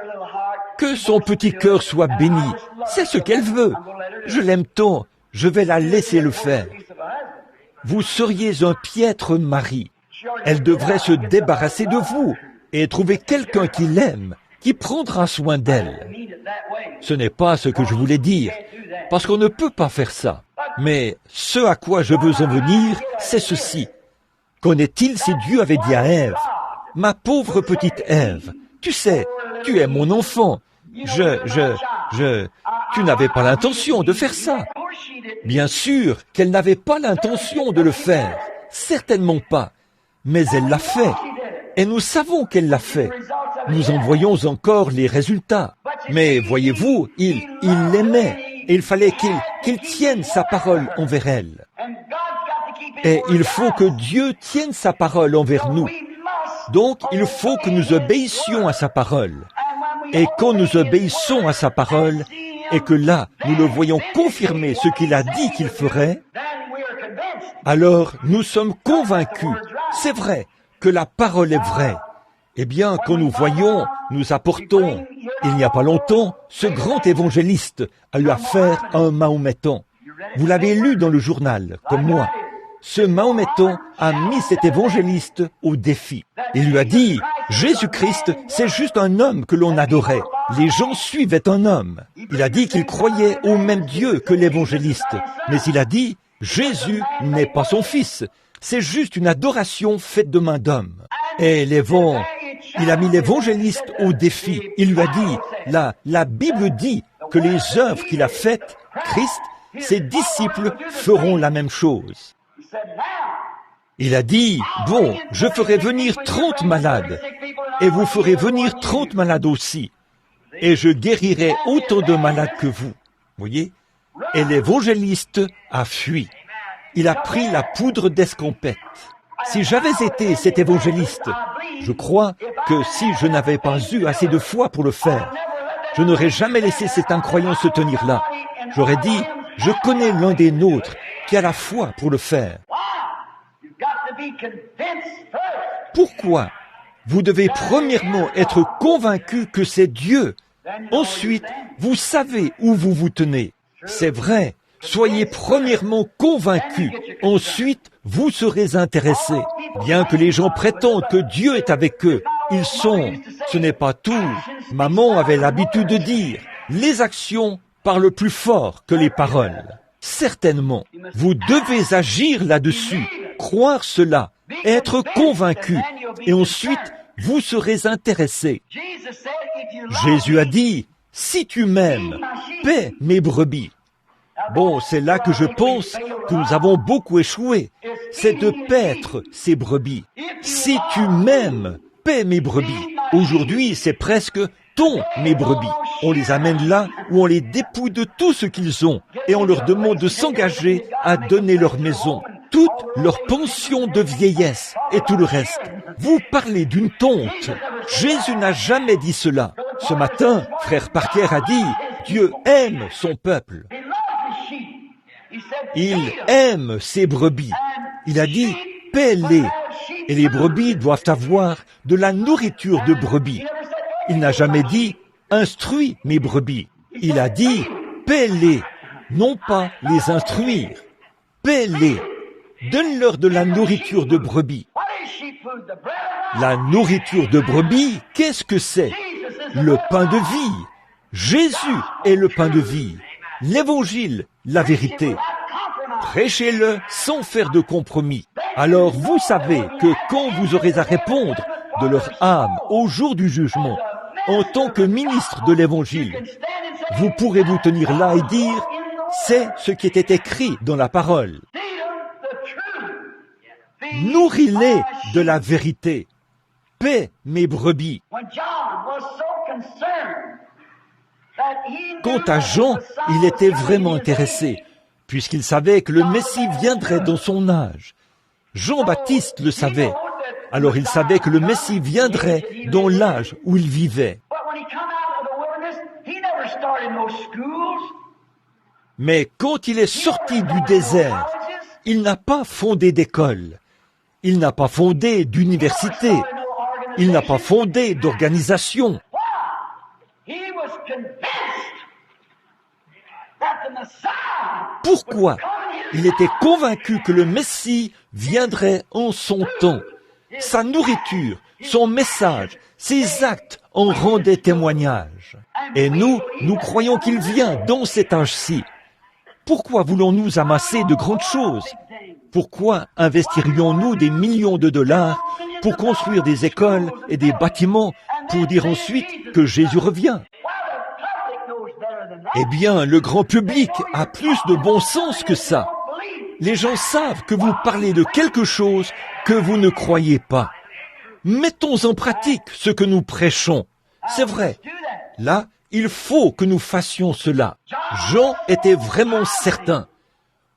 « Que son petit cœur soit béni, c'est ce qu'elle veut, je l'aime tant, je vais la laisser le faire. » Vous seriez un piètre mari. Elle devrait se débarrasser de vous et trouver quelqu'un qui l'aime, qui prendra soin d'elle. Ce n'est pas ce que je voulais dire, parce qu'on ne peut pas faire ça. Mais ce à quoi je veux en venir, c'est ceci. Qu'en est-il si Dieu avait dit à Ève, « Ma pauvre petite Ève, tu sais, tu es mon enfant. Tu n'avais pas l'intention de faire ça. » Bien sûr qu'elle n'avait pas l'intention de le faire. Certainement pas. Mais elle l'a fait. Et nous savons qu'elle l'a fait. Nous en voyons encore les résultats. Mais voyez-vous, il l'aimait. Et il fallait qu'il tienne sa parole envers elle. Et il faut que Dieu tienne sa parole envers nous. Donc, il faut que nous obéissions à sa parole. Et quand nous obéissons à sa parole, et que là, nous le voyons confirmer ce qu'il a dit qu'il ferait, alors nous sommes convaincus, c'est vrai, que la parole est vraie. Eh bien, quand nous voyons, nous apportons, il n'y a pas longtemps, ce grand évangéliste a eu affaire à un Mahométan. Vous l'avez lu dans le journal, comme moi. Ce Mahométan a mis cet évangéliste au défi. Il lui a dit, Jésus-Christ, c'est juste un homme que l'on adorait. Les gens suivaient un homme. Il a dit qu'il croyait au même Dieu que l'évangéliste. Mais il a dit, Jésus n'est pas son fils. C'est juste une adoration faite de main d'homme. Et il a mis l'évangéliste au défi. Il lui a dit, la Bible dit que les œuvres qu'il a faites, Christ, ses disciples feront la même chose. Il a dit, bon, je ferai venir 30 malades, et vous ferez venir 30 malades aussi, et je guérirai autant de malades que vous. Voyez? Et l'évangéliste a fui. Il a pris la poudre d'escampette. Si j'avais été cet évangéliste, je crois que si je n'avais pas eu assez de foi pour le faire, je n'aurais jamais laissé cet incroyant se tenir là. J'aurais dit, je connais l'un des nôtres qui a la foi pour le faire. Pourquoi? Vous devez premièrement être convaincu que c'est Dieu. Ensuite, vous savez où vous vous tenez. C'est vrai. Soyez premièrement convaincus. Ensuite, vous serez intéressés. Bien que les gens prétendent que Dieu est avec eux, ils sont. Ce n'est pas tout. Maman avait l'habitude de dire, les actions parlent plus fort que les paroles. Certainement, vous devez agir là-dessus, croire cela, être convaincu, et ensuite, vous serez intéressés. Jésus a dit, si tu m'aimes, paie mes brebis. Bon, c'est là que je pense que nous avons beaucoup échoué. C'est de paître ces brebis. Si tu m'aimes, paie mes brebis. Aujourd'hui, c'est presque ton mes brebis. On les amène là où on les dépouille de tout ce qu'ils ont et on leur demande de s'engager à donner leur maison, toute leur pension de vieillesse et tout le reste. Vous parlez d'une tonte. Jésus n'a jamais dit cela. Ce matin, frère Parker a dit, Dieu aime son peuple. Il aime ses brebis. Il a dit, paie-les. Et les brebis doivent avoir de la nourriture de brebis. Il n'a jamais dit, instruis mes brebis. Il a dit, paie-les, non pas les instruire. Paie-les. Donne-leur de la nourriture de brebis. La nourriture de brebis, qu'est-ce que c'est? Le pain de vie. Jésus est le pain de vie. L'évangile, la vérité. Prêchez-le sans faire de compromis. Alors vous savez que quand vous aurez à répondre de leur âme au jour du jugement, en tant que ministre de l'évangile, vous pourrez vous tenir là et dire, c'est ce qui était écrit dans la parole. Nourris-les de la vérité. Paie mes brebis. Quant à Jean, il était vraiment intéressé, puisqu'il savait que le Messie viendrait dans son âge. Jean-Baptiste le savait. Alors il savait que le Messie viendrait dans l'âge où il vivait. Mais quand il est sorti du désert, il n'a pas fondé d'école. Il n'a pas fondé d'université. Il n'a pas fondé d'organisation. Pourquoi? Il était convaincu que le Messie viendrait en son temps. Sa nourriture, son message, ses actes en rendaient témoignage. Et nous croyons qu'il vient dans cet âge-ci. Pourquoi voulons-nous amasser de grandes choses? Pourquoi investirions-nous des millions de dollars pour construire des écoles et des bâtiments pour dire ensuite que Jésus revient? Eh bien, le grand public a plus de bon sens que ça. Les gens savent que vous parlez de quelque chose que vous ne croyez pas. Mettons en pratique ce que nous prêchons. C'est vrai. Là, il faut que nous fassions cela. Jean était vraiment certain.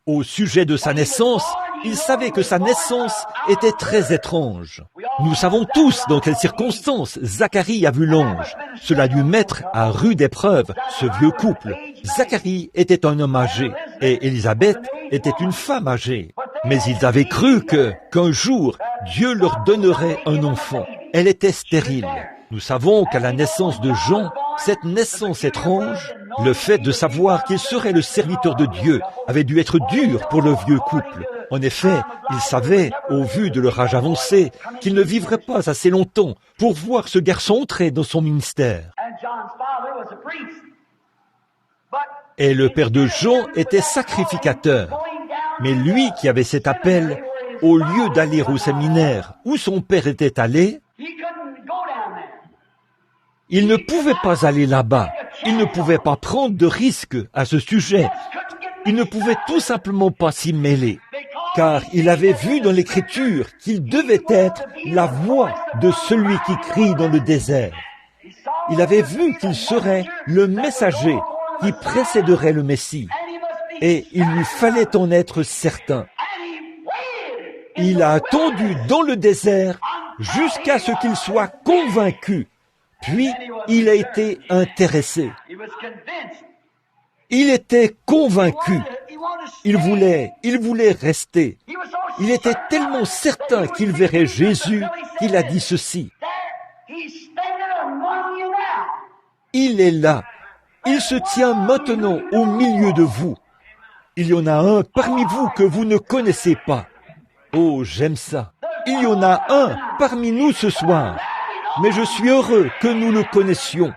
Au sujet de sa naissance, il savait que sa naissance était très étrange. Nous savons tous dans quelles circonstances Zacharie a vu l'ange. Cela a dû mettre à rude épreuve ce vieux couple. Zacharie était un homme âgé et Élisabeth était une femme âgée. Mais ils avaient cru qu'un jour, Dieu leur donnerait un enfant. Elle était stérile. Nous savons qu'à la naissance de Jean, cette naissance étrange, le fait de savoir qu'il serait le serviteur de Dieu, avait dû être dur pour le vieux couple. En effet, ils savaient, au vu de leur âge avancé, qu'ils ne vivraient pas assez longtemps pour voir ce garçon entrer dans son ministère. Et le père de Jean était sacrificateur. Mais lui qui avait cet appel, au lieu d'aller au séminaire où son père était allé, il ne pouvait pas aller là-bas. Il ne pouvait pas prendre de risques à ce sujet. Il ne pouvait tout simplement pas s'y mêler, car il avait vu dans l'Écriture qu'il devait être la voix de celui qui crie dans le désert. Il avait vu qu'il serait le messager qui précéderait le Messie, et il lui fallait en être certain. Il a attendu dans le désert jusqu'à ce qu'il soit convaincu. Puis, il a été intéressé. Il était convaincu. Il voulait rester. Il était tellement certain qu'il verrait Jésus qu'il a dit ceci. Il est là. Il se tient maintenant au milieu de vous. Il y en a un parmi vous que vous ne connaissez pas. Oh, j'aime ça. Il y en a un parmi nous ce soir. Mais je suis heureux que nous le connaissions.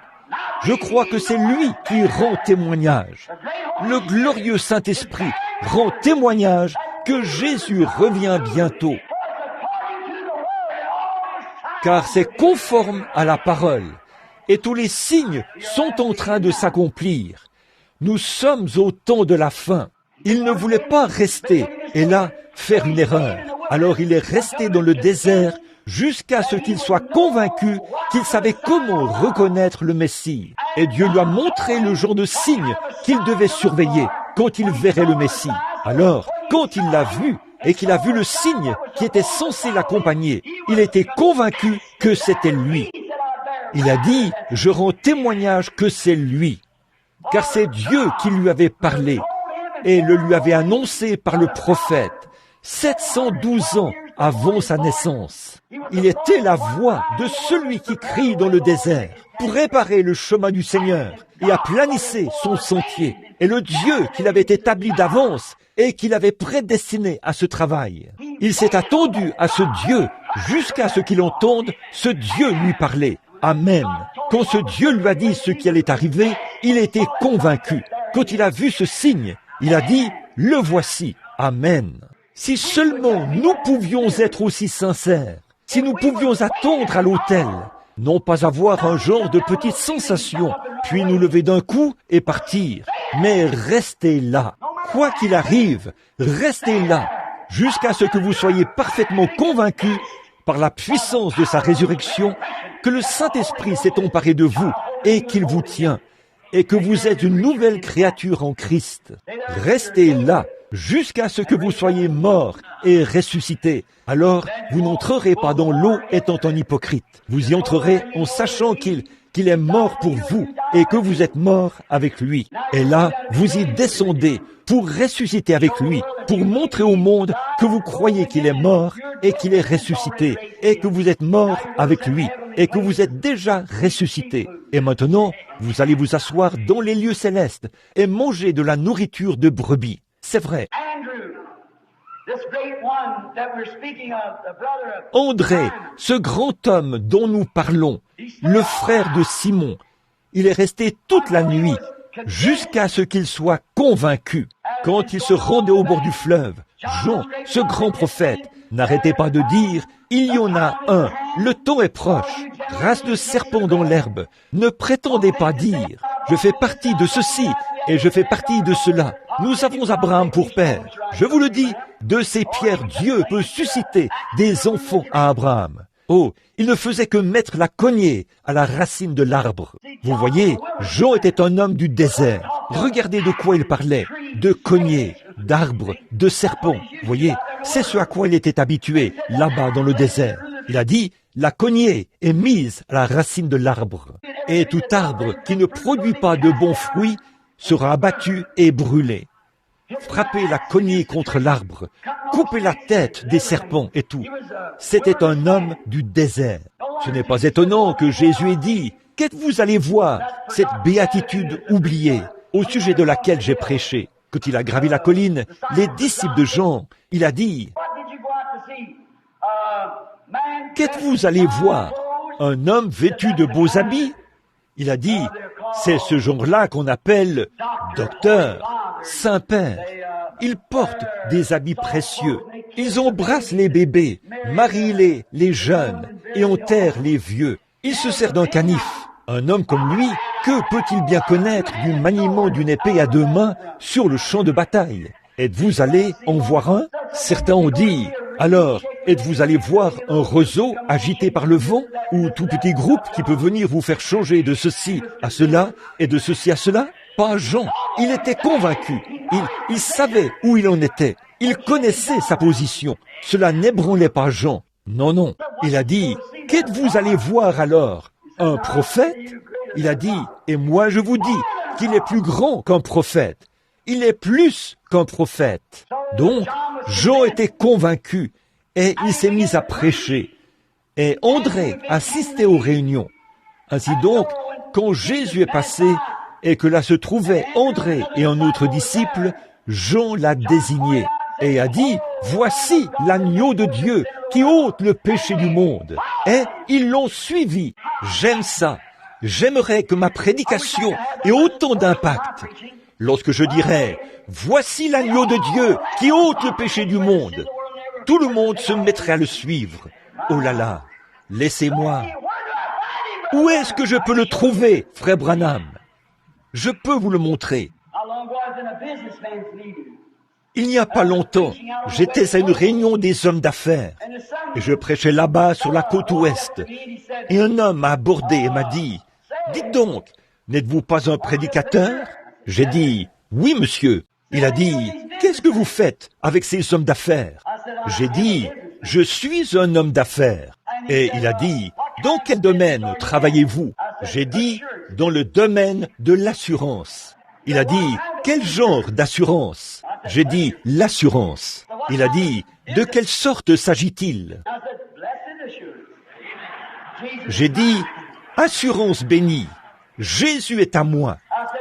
Je crois que c'est lui qui rend témoignage. Le glorieux Saint-Esprit rend témoignage que Jésus revient bientôt. Car c'est conforme à la parole. Et tous les signes sont en train de s'accomplir. Nous sommes au temps de la fin. Il ne voulait pas rester et là faire une erreur. Alors il est resté dans le désert jusqu'à ce qu'il soit convaincu qu'il savait comment reconnaître le Messie. Et Dieu lui a montré le genre de signe qu'il devait surveiller quand il verrait le Messie. Alors, quand il l'a vu et qu'il a vu le signe qui était censé l'accompagner, il était convaincu que c'était lui. Il a dit, je rends témoignage que c'est lui, car c'est Dieu qui lui avait parlé et le lui avait annoncé par le prophète 712 ans avant sa naissance. Il était la voix de celui qui crie dans le désert pour préparer le chemin du Seigneur et aplanisser son sentier. Et le Dieu qu'il avait établi d'avance et qu'il avait prédestiné à ce travail. Il s'est attendu à ce Dieu jusqu'à ce qu'il entende ce Dieu lui parler. Amen. Quand ce Dieu lui a dit ce qui allait arriver, il était convaincu. Quand il a vu ce signe, il a dit, le voici. Amen. Si seulement nous pouvions être aussi sincères, si nous pouvions attendre à l'autel, non pas avoir un genre de petite sensation, puis nous lever d'un coup et partir, mais rester là. Quoi qu'il arrive, restez là, jusqu'à ce que vous soyez parfaitement convaincus par la puissance de sa résurrection, que le Saint-Esprit s'est emparé de vous et qu'il vous tient, et que vous êtes une nouvelle créature en Christ. Restez là, jusqu'à ce que vous soyez morts et ressuscités. Alors, vous n'entrerez pas dans l'eau étant un hypocrite. Vous y entrerez en sachant qu'il est mort pour vous et que vous êtes mort avec lui. Et là, vous y descendez pour ressusciter avec lui, pour montrer au monde que vous croyez qu'il est mort et qu'il est ressuscité, et que vous êtes mort avec lui, et que vous êtes déjà ressuscité. Et maintenant, vous allez vous asseoir dans les lieux célestes et manger de la nourriture de brebis. C'est vrai. André, ce grand homme dont nous parlons, le frère de Simon, il est resté toute la nuit jusqu'à ce qu'il soit convaincu. Quand il se rendait au bord du fleuve, Jean, ce grand prophète, n'arrêtait pas de dire « Il y en a un, le temps est proche, race de serpents dans l'herbe. Ne prétendez pas dire « Je fais partie de ceci et je fais partie de cela. Nous avons Abraham pour père. » Je vous le dis, de ces pierres, Dieu peut susciter des enfants à Abraham. Oh, il ne faisait que mettre la cognée à la racine de l'arbre. Vous voyez, Jean était un homme du désert. Regardez de quoi il parlait. De cognée, d'arbres, de serpents. Vous voyez, c'est ce à quoi il était habitué, là-bas dans le désert. Il a dit, la cognée est mise à la racine de l'arbre. Et tout arbre qui ne produit pas de bons fruits sera abattu et brûlé. Frapper la cognée contre l'arbre, couper la tête des serpents et tout. C'était un homme du désert. Ce n'est pas étonnant que Jésus ait dit, « Qu'êtes-vous allé voir, cette béatitude oubliée, au sujet de laquelle j'ai prêché ?» Quand il a gravi la colline, les disciples de Jean, il a dit, « Qu'êtes-vous allé voir, un homme vêtu de beaux habits ?» Il a dit, « C'est ce genre-là qu'on appelle docteur, Saint-Père. Ils portent des habits précieux. Ils embrassent les bébés, marient les jeunes et enterrent les vieux. Il se sert d'un canif. Un homme comme lui, que peut-il bien connaître du maniement d'une épée à deux mains sur le champ de bataille? Êtes-vous allé en voir un? Certains ont dit, alors, êtes-vous allé voir un roseau agité par le vent, ou tout petit groupe qui peut venir vous faire changer de ceci à cela et de ceci à cela? Pas Jean. Il était convaincu. Il savait où il en était. Il connaissait sa position. Cela n'ébranlait pas Jean. Non, non. Il a dit, qu'êtes-vous allé voir alors? Un prophète? Il a dit, et moi je vous dis qu'il est plus grand qu'un prophète. Il est plus qu'un prophète. Donc, Jean était convaincu et il s'est mis à prêcher. Et André assistait aux réunions. Ainsi donc, quand Jésus est passé et que là se trouvaient André et un autre disciple, Jean l'a désigné et a dit, « Voici l'agneau de Dieu qui ôte le péché du monde. » Et ils l'ont suivi. J'aime ça. J'aimerais que ma prédication ait autant d'impact. Lorsque je dirais, « Voici l'agneau de Dieu qui ôte le péché du monde », tout le monde se mettrait à le suivre. Oh là là, laissez-moi. Où est-ce que je peux le trouver, frère Branham? Je peux vous le montrer. Il n'y a pas longtemps, j'étais à une réunion des hommes d'affaires et je prêchais là-bas sur la côte ouest. Et un homme m'a abordé et m'a dit, « Dites donc, n'êtes-vous pas un prédicateur ?» J'ai dit, « Oui, monsieur. » Il a dit, « Qu'est-ce que vous faites avec ces hommes d'affaires ?» J'ai dit, « Je suis un homme d'affaires. » Et il a dit, « Dans quel domaine travaillez-vous » J'ai dit, « Dans le domaine de l'assurance. » Il a dit, « Quel genre d'assurance » J'ai dit, « L'assurance. » Il a dit, « De quelle sorte s'agit-il » J'ai dit, « Assurance bénie. Jésus est à moi. »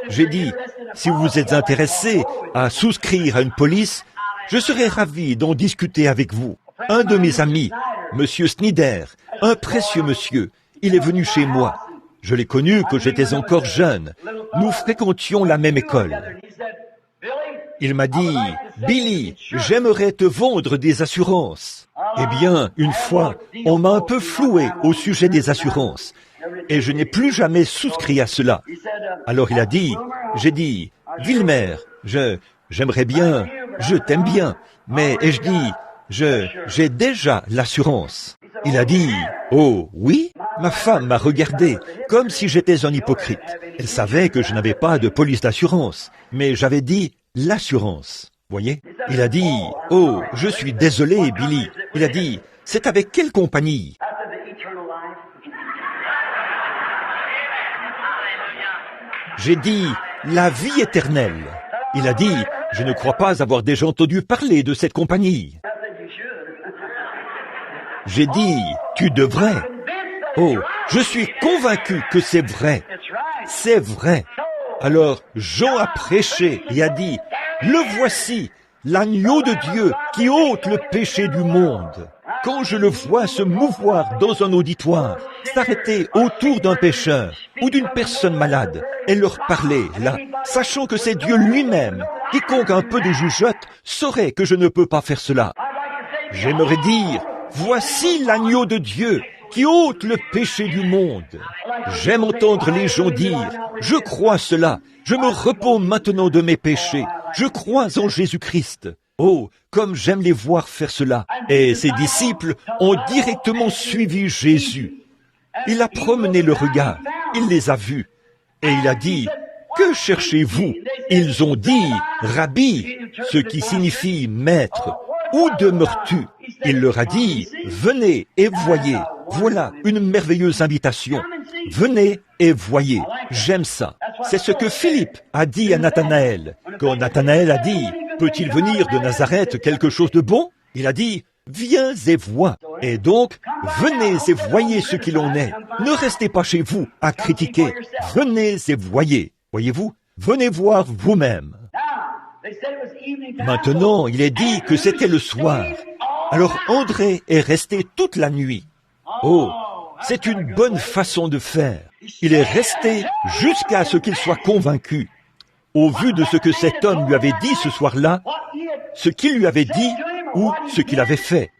J'ai dit, « Si vous êtes intéressé à souscrire à une police, je serais ravi d'en discuter avec vous. » Un de mes amis, Monsieur Snyder, un précieux monsieur, il est venu chez moi. Je l'ai connu quand j'étais encore jeune. Nous fréquentions la même école. Il m'a dit, « Billy, j'aimerais te vendre des assurances. » Eh bien, une fois, on m'a un peu floué au sujet des assurances. Et je n'ai plus jamais souscrit à cela. Alors il a dit, j'ai dit, « Wilmer, j'aimerais bien, je t'aime bien, mais, et je dis, j'ai déjà l'assurance. » Il a dit, « Oh, oui ?» Ma femme m'a regardé comme si j'étais un hypocrite. Elle savait que je n'avais pas de police d'assurance, mais j'avais dit l'assurance. Voyez? Il a dit, « Oh, je suis désolé, Billy. » Il a dit, « C'est avec quelle compagnie ?» J'ai dit, « La vie éternelle. » Il a dit, « Je ne crois pas avoir déjà entendu parler de cette compagnie. » J'ai dit, « Tu devrais. » Oh, je suis convaincu que c'est vrai. C'est vrai. Alors Jean a prêché et a dit, « Le voici, l'agneau de Dieu qui ôte le péché du monde. » Quand je le vois se mouvoir dans un auditoire, s'arrêter autour d'un pécheur ou d'une personne malade et leur parler là, sachant que c'est Dieu lui-même, quiconque a un peu de jugeote saurait que je ne peux pas faire cela. J'aimerais dire, « Voici l'agneau de Dieu qui ôte le péché du monde. » J'aime entendre les gens dire, « Je crois cela, je me repens maintenant de mes péchés, je crois en Jésus-Christ. » Oh, comme j'aime les voir faire cela. Et ses disciples ont directement suivi Jésus. Il a promené le regard, il les a vus, et il a dit, « Que cherchez-vous » Ils ont dit, « Rabbi », ce qui signifie « maître ». « Où demeures-tu » Il leur a dit, « Venez et voyez. » Voilà une merveilleuse invitation. Venez et voyez. J'aime ça. C'est ce que Philippe a dit à Nathanaël. Quand Nathanaël a dit, « Peut-il venir de Nazareth quelque chose de bon ?» Il a dit, « viens et vois. Et donc, venez et voyez ce qu'il en est. Ne restez pas chez vous à critiquer. Venez et voyez. Voyez-vous? Venez voir vous-même. Maintenant, il est dit que c'était le soir. Alors André est resté toute la nuit. Oh, c'est une bonne façon de faire. Il est resté jusqu'à ce qu'il soit convaincu. Au vu de ce que cet homme lui avait dit ce soir-là, ce qu'il lui avait dit ou ce qu'il avait fait.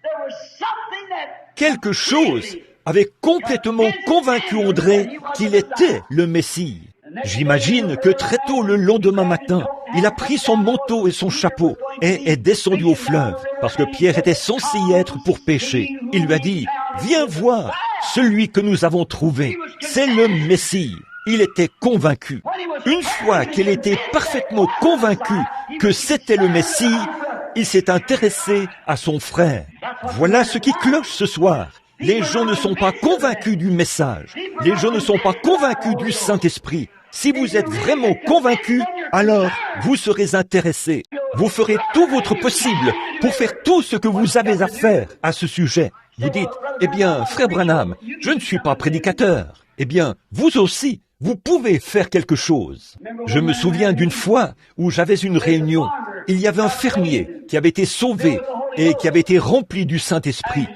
Quelque chose avait complètement convaincu André qu'il était le Messie. J'imagine que très tôt le lendemain matin, il a pris son manteau et son chapeau et est descendu au fleuve, parce que Pierre était censé y être pour pêcher. Il lui a dit, « Viens voir celui que nous avons trouvé, c'est le Messie. » Il était convaincu. Une fois qu'il était parfaitement convaincu que c'était le Messie, il s'est intéressé à son frère. Voilà ce qui cloche ce soir. Les gens ne sont pas convaincus du message. Les gens ne sont pas convaincus du Saint-Esprit. Si vous êtes vraiment convaincus, alors vous serez intéressés. Vous ferez tout votre possible pour faire tout ce que vous avez à faire à ce sujet. Vous dites, eh bien, frère Branham, je ne suis pas prédicateur. Eh bien, vous aussi, vous pouvez faire quelque chose. Je me souviens d'une fois où j'avais une réunion. Il y avait un fermier qui avait été sauvé et qui avait été rempli du Saint-Esprit.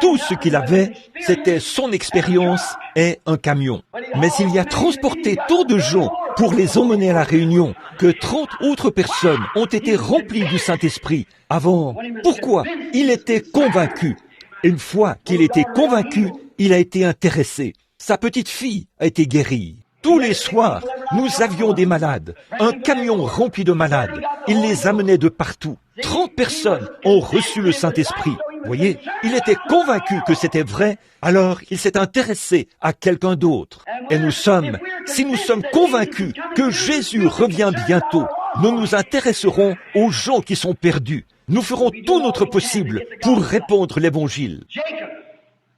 Tout ce qu'il avait, c'était son expérience et un camion. Mais il y a transporté tant de gens pour les emmener à la réunion que 30 autres personnes ont été remplies du Saint-Esprit avant. Pourquoi? Il était convaincu. Une fois qu'il était convaincu, il a été intéressé. Sa petite fille a été guérie. Tous les soirs, nous avions des malades, un camion rempli de malades. Il les amenait de partout. 30 personnes ont reçu le Saint-Esprit. Vous voyez, il était convaincu que c'était vrai, alors il s'est intéressé à quelqu'un d'autre. Et si nous sommes convaincus que Jésus revient bientôt, nous nous intéresserons aux gens qui sont perdus. Nous ferons tout notre possible pour répandre l'Évangile.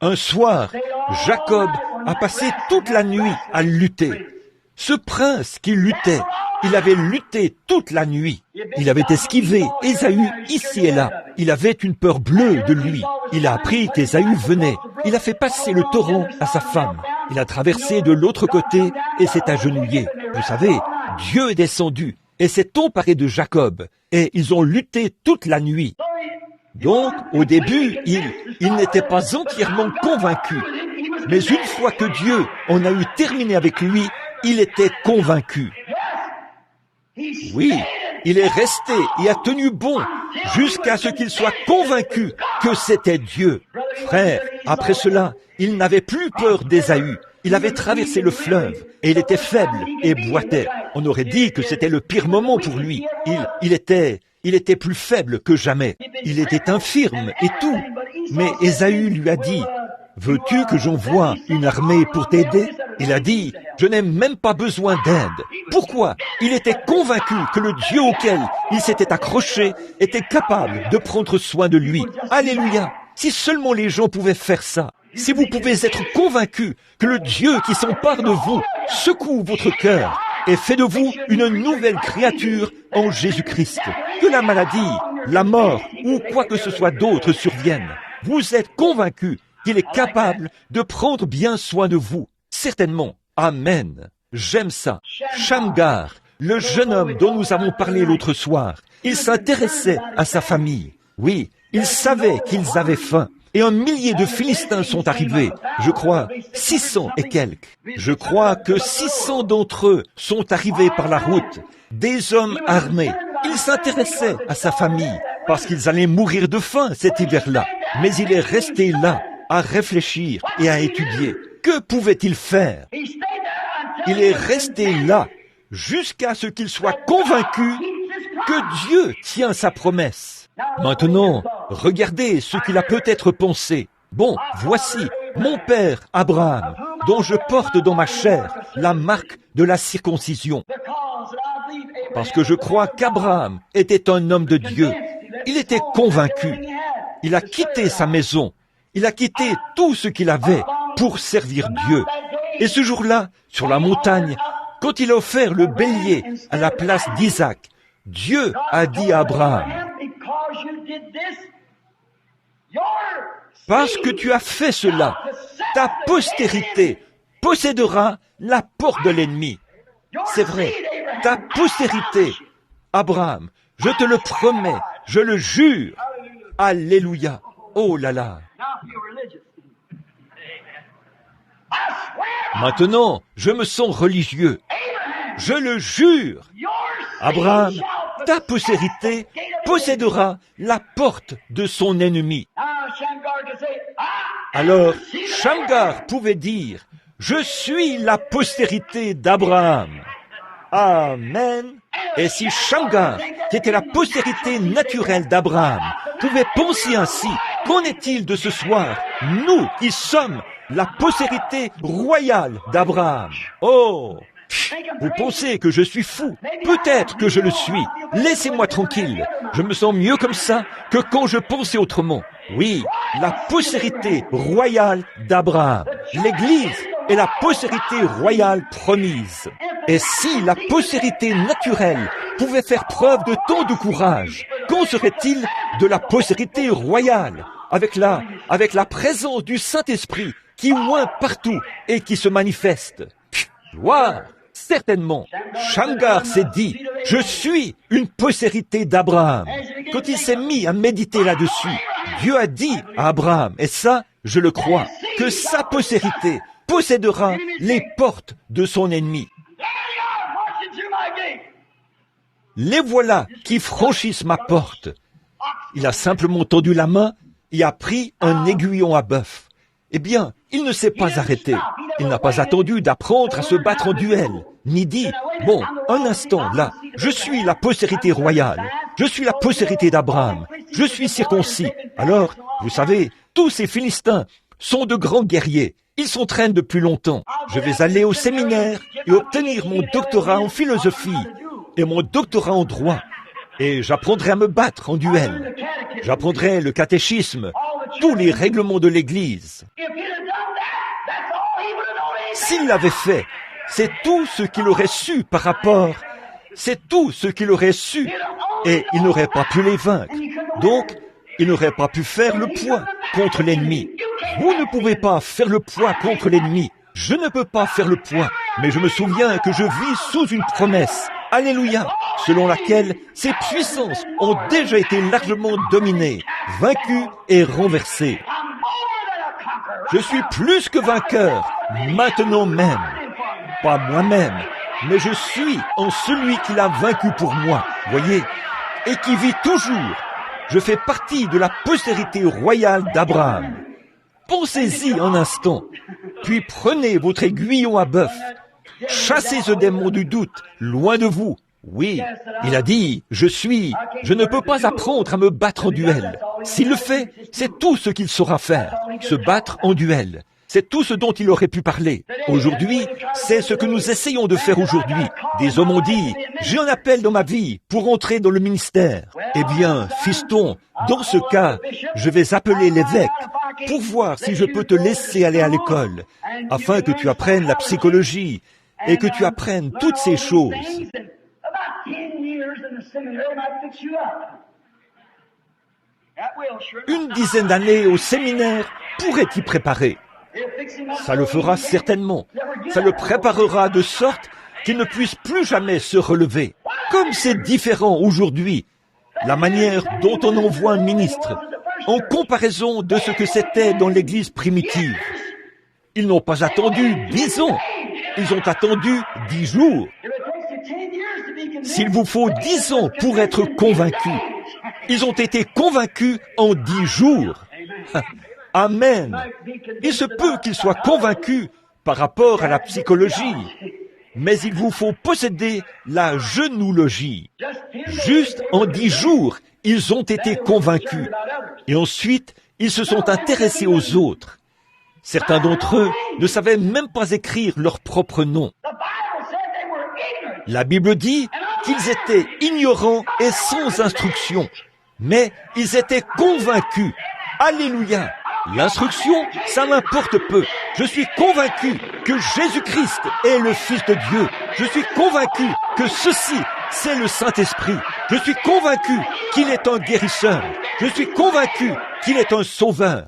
Un soir, Jacob a passé toute la nuit à lutter. Ce prince qui luttait, il avait lutté toute la nuit. Il avait esquivé Ésaü ici et là. Il avait une peur bleue de lui. Il a appris qu'Ésaü venait. Il a fait passer le torrent à sa femme. Il a traversé de l'autre côté et s'est agenouillé. Vous savez, Dieu est descendu et s'est emparé de Jacob. Et ils ont lutté toute la nuit. Donc, au début, il n'était pas entièrement convaincu. Mais une fois que Dieu en a eu terminé avec lui, il était convaincu. Oui, il est resté et a tenu bon jusqu'à ce qu'il soit convaincu que c'était Dieu. Frère, après cela, il n'avait plus peur d'Ésaü. Il avait traversé le fleuve et il était faible et boitait. On aurait dit que c'était le pire moment pour lui. Il était plus faible que jamais. Il était infirme et tout. Mais Ésaü lui a dit, « Veux-tu que j'envoie une armée pour t'aider ?» Il a dit, « Je n'ai même pas besoin d'aide. » Pourquoi? Il était convaincu que le Dieu auquel il s'était accroché était capable de prendre soin de lui. Alléluia! Si seulement les gens pouvaient faire ça. Si vous pouvez être convaincu que le Dieu qui s'empare de vous secoue votre cœur et fait de vous une nouvelle créature en Jésus-Christ. Que la maladie, la mort ou quoi que ce soit d'autre survienne. Vous êtes convaincu qu'il est capable de prendre bien soin de vous. Certainement. Amen. J'aime ça. Shamgar, le jeune homme dont nous avons parlé l'autre soir, il s'intéressait à sa famille. Oui, il savait qu'ils avaient faim. Et 1 millier de Philistins sont arrivés. Je crois 600 et quelques. Je crois que 600 d'entre eux sont arrivés par la route. Des hommes armés. Il s'intéressait à sa famille parce qu'ils allaient mourir de faim cet hiver-là. Mais il est resté là à réfléchir et à étudier. Que pouvait-il faire? Il est resté là jusqu'à ce qu'il soit convaincu que Dieu tient sa promesse. Maintenant, regardez ce qu'il a peut-être pensé. Bon, voici mon père Abraham, dont je porte dans ma chair la marque de la circoncision. Parce que je crois qu'Abraham était un homme de Dieu. Il était convaincu. Il a quitté sa maison. Il a quitté tout ce qu'il avait pour servir Dieu. Et ce jour-là, sur la montagne, quand il a offert le bélier à la place d'Isaac, Dieu a dit à Abraham, Parce que tu as fait cela, ta postérité possédera la porte de l'ennemi. C'est vrai, ta postérité, Abraham, je te le promets, je le jure. Alléluia. Oh là là. Maintenant, je me sens religieux. Je le jure. Abraham, ta postérité possédera la porte de son ennemi. Alors, Shamgar pouvait dire, je suis la postérité d'Abraham. Amen. Et si Shamgar, qui était la postérité naturelle d'Abraham, pouvait penser ainsi, qu'en est-il de ce soir, nous qui sommes la postérité royale d'Abraham? Oh! Vous pensez que je suis fou? Peut-être que je le suis. Laissez-moi tranquille. Je me sens mieux comme ça que quand je pensais autrement. Oui, la postérité royale d'Abraham. L'Église est la postérité royale promise. Et si la postérité naturelle pouvait faire preuve de tant de courage, qu'en serait-il de la postérité royale, avec la présence du Saint-Esprit qui oint partout et qui se manifeste? Gloire! Certainement, Shamgar s'est dit, je suis une postérité d'Abraham. Quand il s'est mis à méditer là-dessus, Dieu a dit à Abraham, et ça, je le crois, que sa postérité possédera les portes de son ennemi. Les voilà qui franchissent ma porte. Il a simplement tendu la main et a pris un aiguillon à bœuf. Eh bien, il ne s'est pas arrêté. Il n'a pas attendu d'apprendre à se battre en duel, ni dit, bon, un instant, là, je suis la postérité royale, je suis la postérité d'Abraham, je suis circoncis. Alors, vous savez, tous ces Philistins sont de grands guerriers. Ils s'entraînent depuis longtemps. Je vais aller au séminaire et obtenir mon doctorat en philosophie et mon doctorat en droit. Et j'apprendrai à me battre en duel. J'apprendrai le catéchisme, tous les règlements de l'Église. S'il l'avait fait, c'est tout ce qu'il aurait su par rapport, c'est tout ce qu'il aurait su, et il n'aurait pas pu les vaincre. Donc, il n'aurait pas pu faire le poids contre l'ennemi. Vous ne pouvez pas faire le poids contre l'ennemi. Je ne peux pas faire le poids, mais je me souviens que je vis sous une promesse. Alléluia, selon laquelle ces puissances ont déjà été largement dominées, vaincues et renversées. Je suis plus que vainqueur, maintenant même. Pas moi-même, mais je suis en celui qui l'a vaincu pour moi, voyez, et qui vit toujours. Je fais partie de la postérité royale d'Abraham. Pensez-y un instant, puis prenez votre aiguillon à bœuf. Chassez ce démon du doute, loin de vous. Oui, il a dit, je ne peux pas apprendre à me battre en duel. S'il le fait, c'est tout ce qu'il saura faire, se battre en duel. C'est tout ce dont il aurait pu parler. Aujourd'hui, c'est ce que nous essayons de faire aujourd'hui. Des hommes ont dit, j'ai un appel dans ma vie pour entrer dans le ministère. Eh bien, fiston, dans ce cas, je vais appeler l'évêque pour voir si je peux te laisser aller à l'école, afin que tu apprennes la psychologie et que tu apprennes toutes ces choses. Une dizaine d'années au séminaire pourrait t'y préparer. Ça le fera certainement. Ça le préparera de sorte qu'il ne puisse plus jamais se relever. Comme c'est différent aujourd'hui, la manière dont on envoie un ministre, en comparaison de ce que c'était dans l'Église primitive. Ils n'ont pas attendu 10 ans, ils ont attendu 10 jours. S'il vous faut 10 ans pour être convaincus, ils ont été convaincus en 10 jours. Amen. Il se peut qu'ils soient convaincus par rapport à la psychologie, mais il vous faut posséder la genoologie. Juste en 10 jours, ils ont été convaincus. Et ensuite, ils se sont intéressés aux autres. Certains d'entre eux ne savaient même pas écrire leur propre nom. La Bible dit qu'ils étaient ignorants et sans instruction, mais ils étaient convaincus. Alléluia! L'instruction, ça m'importe peu. Je suis convaincu que Jésus-Christ est le Fils de Dieu. Je suis convaincu que ceci, c'est le Saint-Esprit. Je suis convaincu qu'il est un guérisseur. Je suis convaincu qu'il est un sauveur.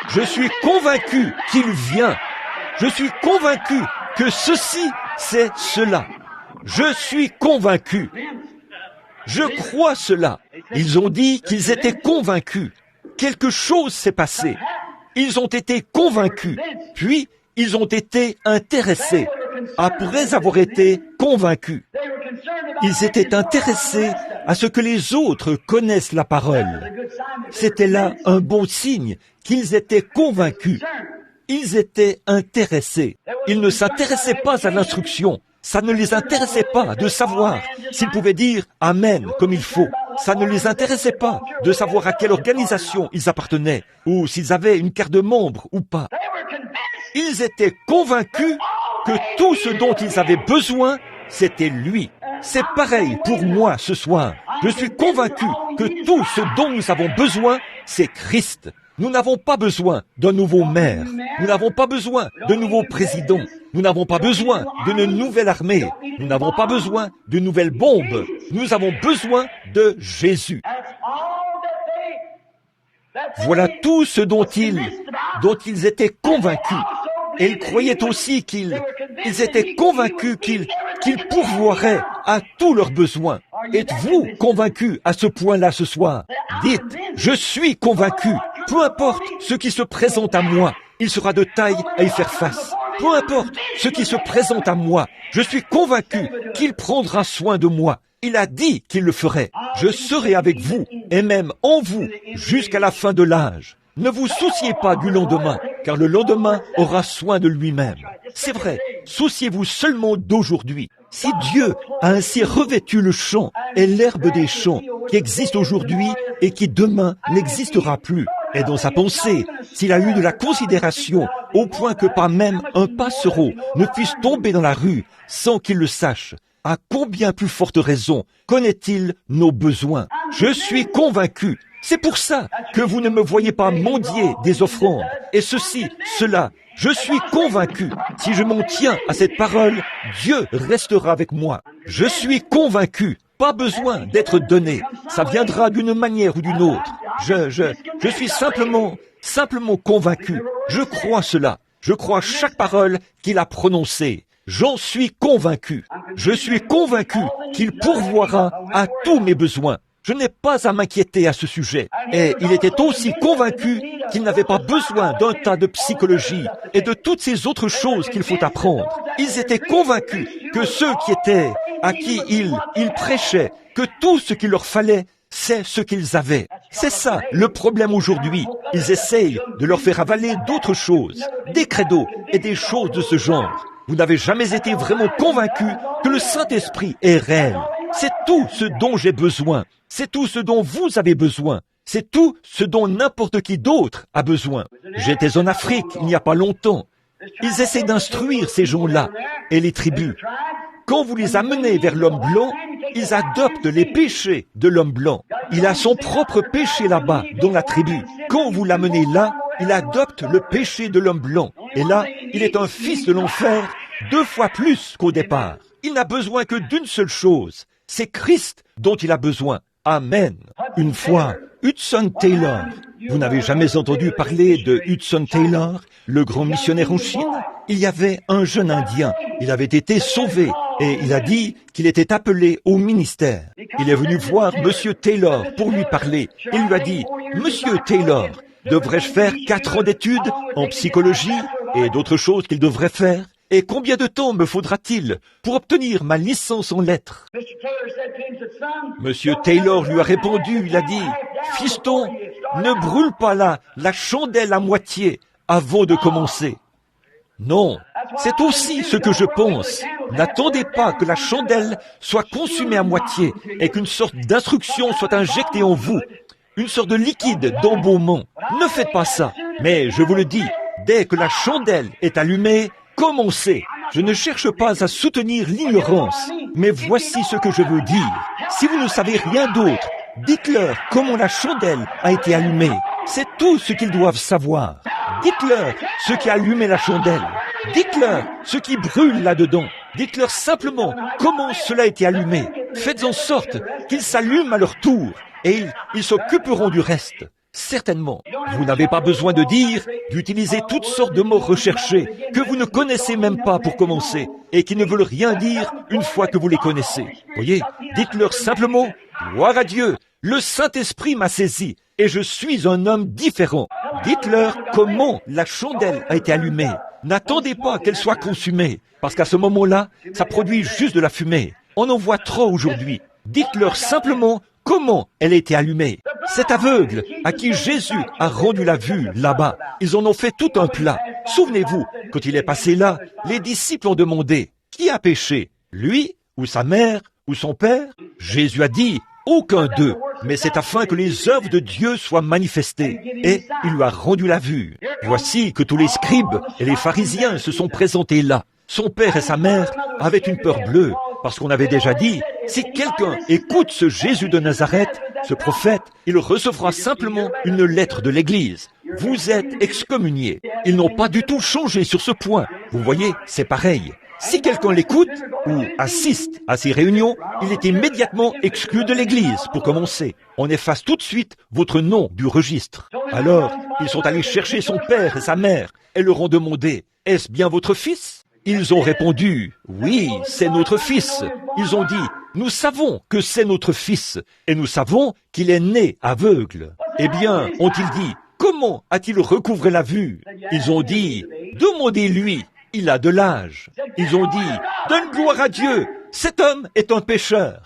Je suis convaincu qu'il vient. Je suis convaincu que ceci, c'est cela. Je suis convaincu. Je crois cela. Ils ont dit qu'ils étaient convaincus. Quelque chose s'est passé. Ils ont été convaincus. Puis, ils ont été intéressés. Après avoir été convaincus. Ils étaient intéressés à ce que les autres connaissent la parole. C'était là un bon signe qu'ils étaient convaincus. Ils étaient intéressés. Ils ne s'intéressaient pas à l'instruction. Ça ne les intéressait pas de savoir s'ils pouvaient dire « Amen » comme il faut. Ça ne les intéressait pas de savoir à quelle organisation ils appartenaient ou s'ils avaient une carte de membre ou pas. Ils étaient convaincus que tout ce dont ils avaient besoin, c'était lui. C'est pareil pour moi ce soir. Je suis convaincu que tout ce dont nous avons besoin, c'est Christ. Nous n'avons pas besoin d'un nouveau maire. Nous n'avons pas besoin de nouveaux présidents. Nous n'avons pas besoin d'une nouvelle armée. Nous n'avons pas besoin de nouvelles bombes. Nous avons besoin de Jésus. Voilà tout ce dont ils étaient convaincus. Et ils croyaient aussi qu'ils étaient convaincus qu'ils pourvoiraient à tous leurs besoins. Êtes-vous convaincus à ce point-là ce soir? Dites, je suis convaincu. Peu importe ce qui se présente à moi, il sera de taille à y faire face. Peu importe ce qui se présente à moi, je suis convaincu qu'il prendra soin de moi. Il a dit qu'il le ferait. Je serai avec vous, et même en vous, jusqu'à la fin de l'âge. Ne vous souciez pas du lendemain, car le lendemain aura soin de lui-même. C'est vrai, souciez-vous seulement d'aujourd'hui. Si Dieu a ainsi revêtu le champ et l'herbe des champs qui existent aujourd'hui et qui demain n'existera plus, et dans sa pensée, s'il a eu de la considération au point que pas même un passereau ne puisse tomber dans la rue sans qu'il le sache, à combien plus forte raison connaît-il nos besoins? Je suis convaincu. C'est pour ça que vous ne me voyez pas mendier des offrandes, et ceci, cela. Je suis convaincu. Si je m'en tiens à cette parole, Dieu restera avec moi. Je suis convaincu. Pas besoin d'être donné. Ça viendra d'une manière ou d'une autre. Je suis simplement convaincu. Je crois cela. Je crois chaque parole qu'il a prononcée. J'en suis convaincu. Je suis convaincu qu'il pourvoira à tous mes besoins. Je n'ai pas à m'inquiéter à ce sujet. Et il était aussi convaincu qu'il n'avait pas besoin d'un tas de psychologie et de toutes ces autres choses qu'il faut apprendre. Ils étaient convaincus que ceux à qui ils prêchaient, que tout ce qu'il leur fallait, c'est ce qu'ils avaient. C'est ça le problème aujourd'hui. Ils essayent de leur faire avaler d'autres choses, des credos et des choses de ce genre. Vous n'avez jamais été vraiment convaincu que le Saint-Esprit est réel. C'est tout ce dont j'ai besoin. C'est tout ce dont vous avez besoin. C'est tout ce dont n'importe qui d'autre a besoin. J'étais en Afrique il n'y a pas longtemps. Ils essaient d'instruire ces gens-là et les tribus. Quand vous les amenez vers l'homme blanc, ils adoptent les péchés de l'homme blanc. Il a son propre péché là-bas, dans la tribu. Quand vous l'amenez là, il adopte le péché de l'homme blanc. Et là, il est un fils de l'enfer 2 fois plus qu'au départ. Il n'a besoin que d'une seule chose. C'est Christ dont il a besoin. Amen. Une fois, Hudson Taylor. Vous n'avez jamais entendu parler de Hudson Taylor, le grand missionnaire en Chine? Il y avait un jeune Indien. Il avait été sauvé et il a dit qu'il était appelé au ministère. Il est venu voir Monsieur Taylor pour lui parler. Il lui a dit, Monsieur Taylor, devrais-je faire 4 ans d'études en psychologie et d'autres choses qu'il devrait faire? Et combien de temps me faudra-t-il pour obtenir ma licence en lettres? Monsieur Taylor lui a répondu, il a dit, Fiston, ne brûle pas la chandelle à moitié avant de commencer. Non, c'est aussi ce que je pense. N'attendez pas que la chandelle soit consumée à moitié et qu'une sorte d'instruction soit injectée en vous, une sorte de liquide d'embaumement. Ne faites pas ça, mais je vous le dis, dès que la chandelle est allumée, commencez. Je ne cherche pas à soutenir l'ignorance, mais voici ce que je veux dire. Si vous ne savez rien d'autre, dites-leur comment la chandelle a été allumée. C'est tout ce qu'ils doivent savoir. Dites-leur ce qui a allumé la chandelle. Dites-leur ce qui brûle là-dedans. Dites-leur simplement comment cela a été allumé. Faites en sorte qu'ils s'allument à leur tour. et ils s'occuperont du reste. Certainement, vous n'avez pas besoin de dire, d'utiliser toutes sortes de mots recherchés que vous ne connaissez même pas pour commencer et qui ne veulent rien dire une fois que vous les connaissez. Voyez, dites-leur simplement, gloire à Dieu, le Saint-Esprit m'a saisi et je suis un homme différent. Dites-leur comment la chandelle a été allumée. N'attendez pas qu'elle soit consumée, parce qu'à ce moment-là, ça produit juste de la fumée. On en voit trop aujourd'hui. Dites-leur simplement comment elle a été allumée. Cet aveugle à qui Jésus a rendu la vue là-bas, ils en ont fait tout un plat. Souvenez-vous, quand il est passé là, les disciples ont demandé, qui a péché, lui ou sa mère ou son père? Jésus a dit, aucun d'eux, mais c'est afin que les œuvres de Dieu soient manifestées. Et il lui a rendu la vue. Voici que tous les scribes et les pharisiens se sont présentés là. Son père et sa mère avaient une peur bleue, parce qu'on avait déjà dit, si quelqu'un écoute ce Jésus de Nazareth, ce prophète, il recevra simplement une lettre de l'Église. Vous êtes excommuniés. Ils n'ont pas du tout changé sur ce point. Vous voyez, c'est pareil. Si quelqu'un l'écoute ou assiste à ces réunions, il est immédiatement exclu de l'Église, pour commencer. On efface tout de suite votre nom du registre. Alors, ils sont allés chercher son père et sa mère et leur ont demandé, « Est-ce bien votre fils ?» Ils ont répondu, « Oui, c'est notre fils. » Ils ont dit, « Nous savons que c'est notre fils et nous savons qu'il est né aveugle. » Eh bien, ont-ils dit, « Comment a-t-il recouvré la vue ?» Ils ont dit, « Demandez-lui. Il a de l'âge. » Ils ont dit, « Donne gloire à Dieu, cet homme est un pécheur. »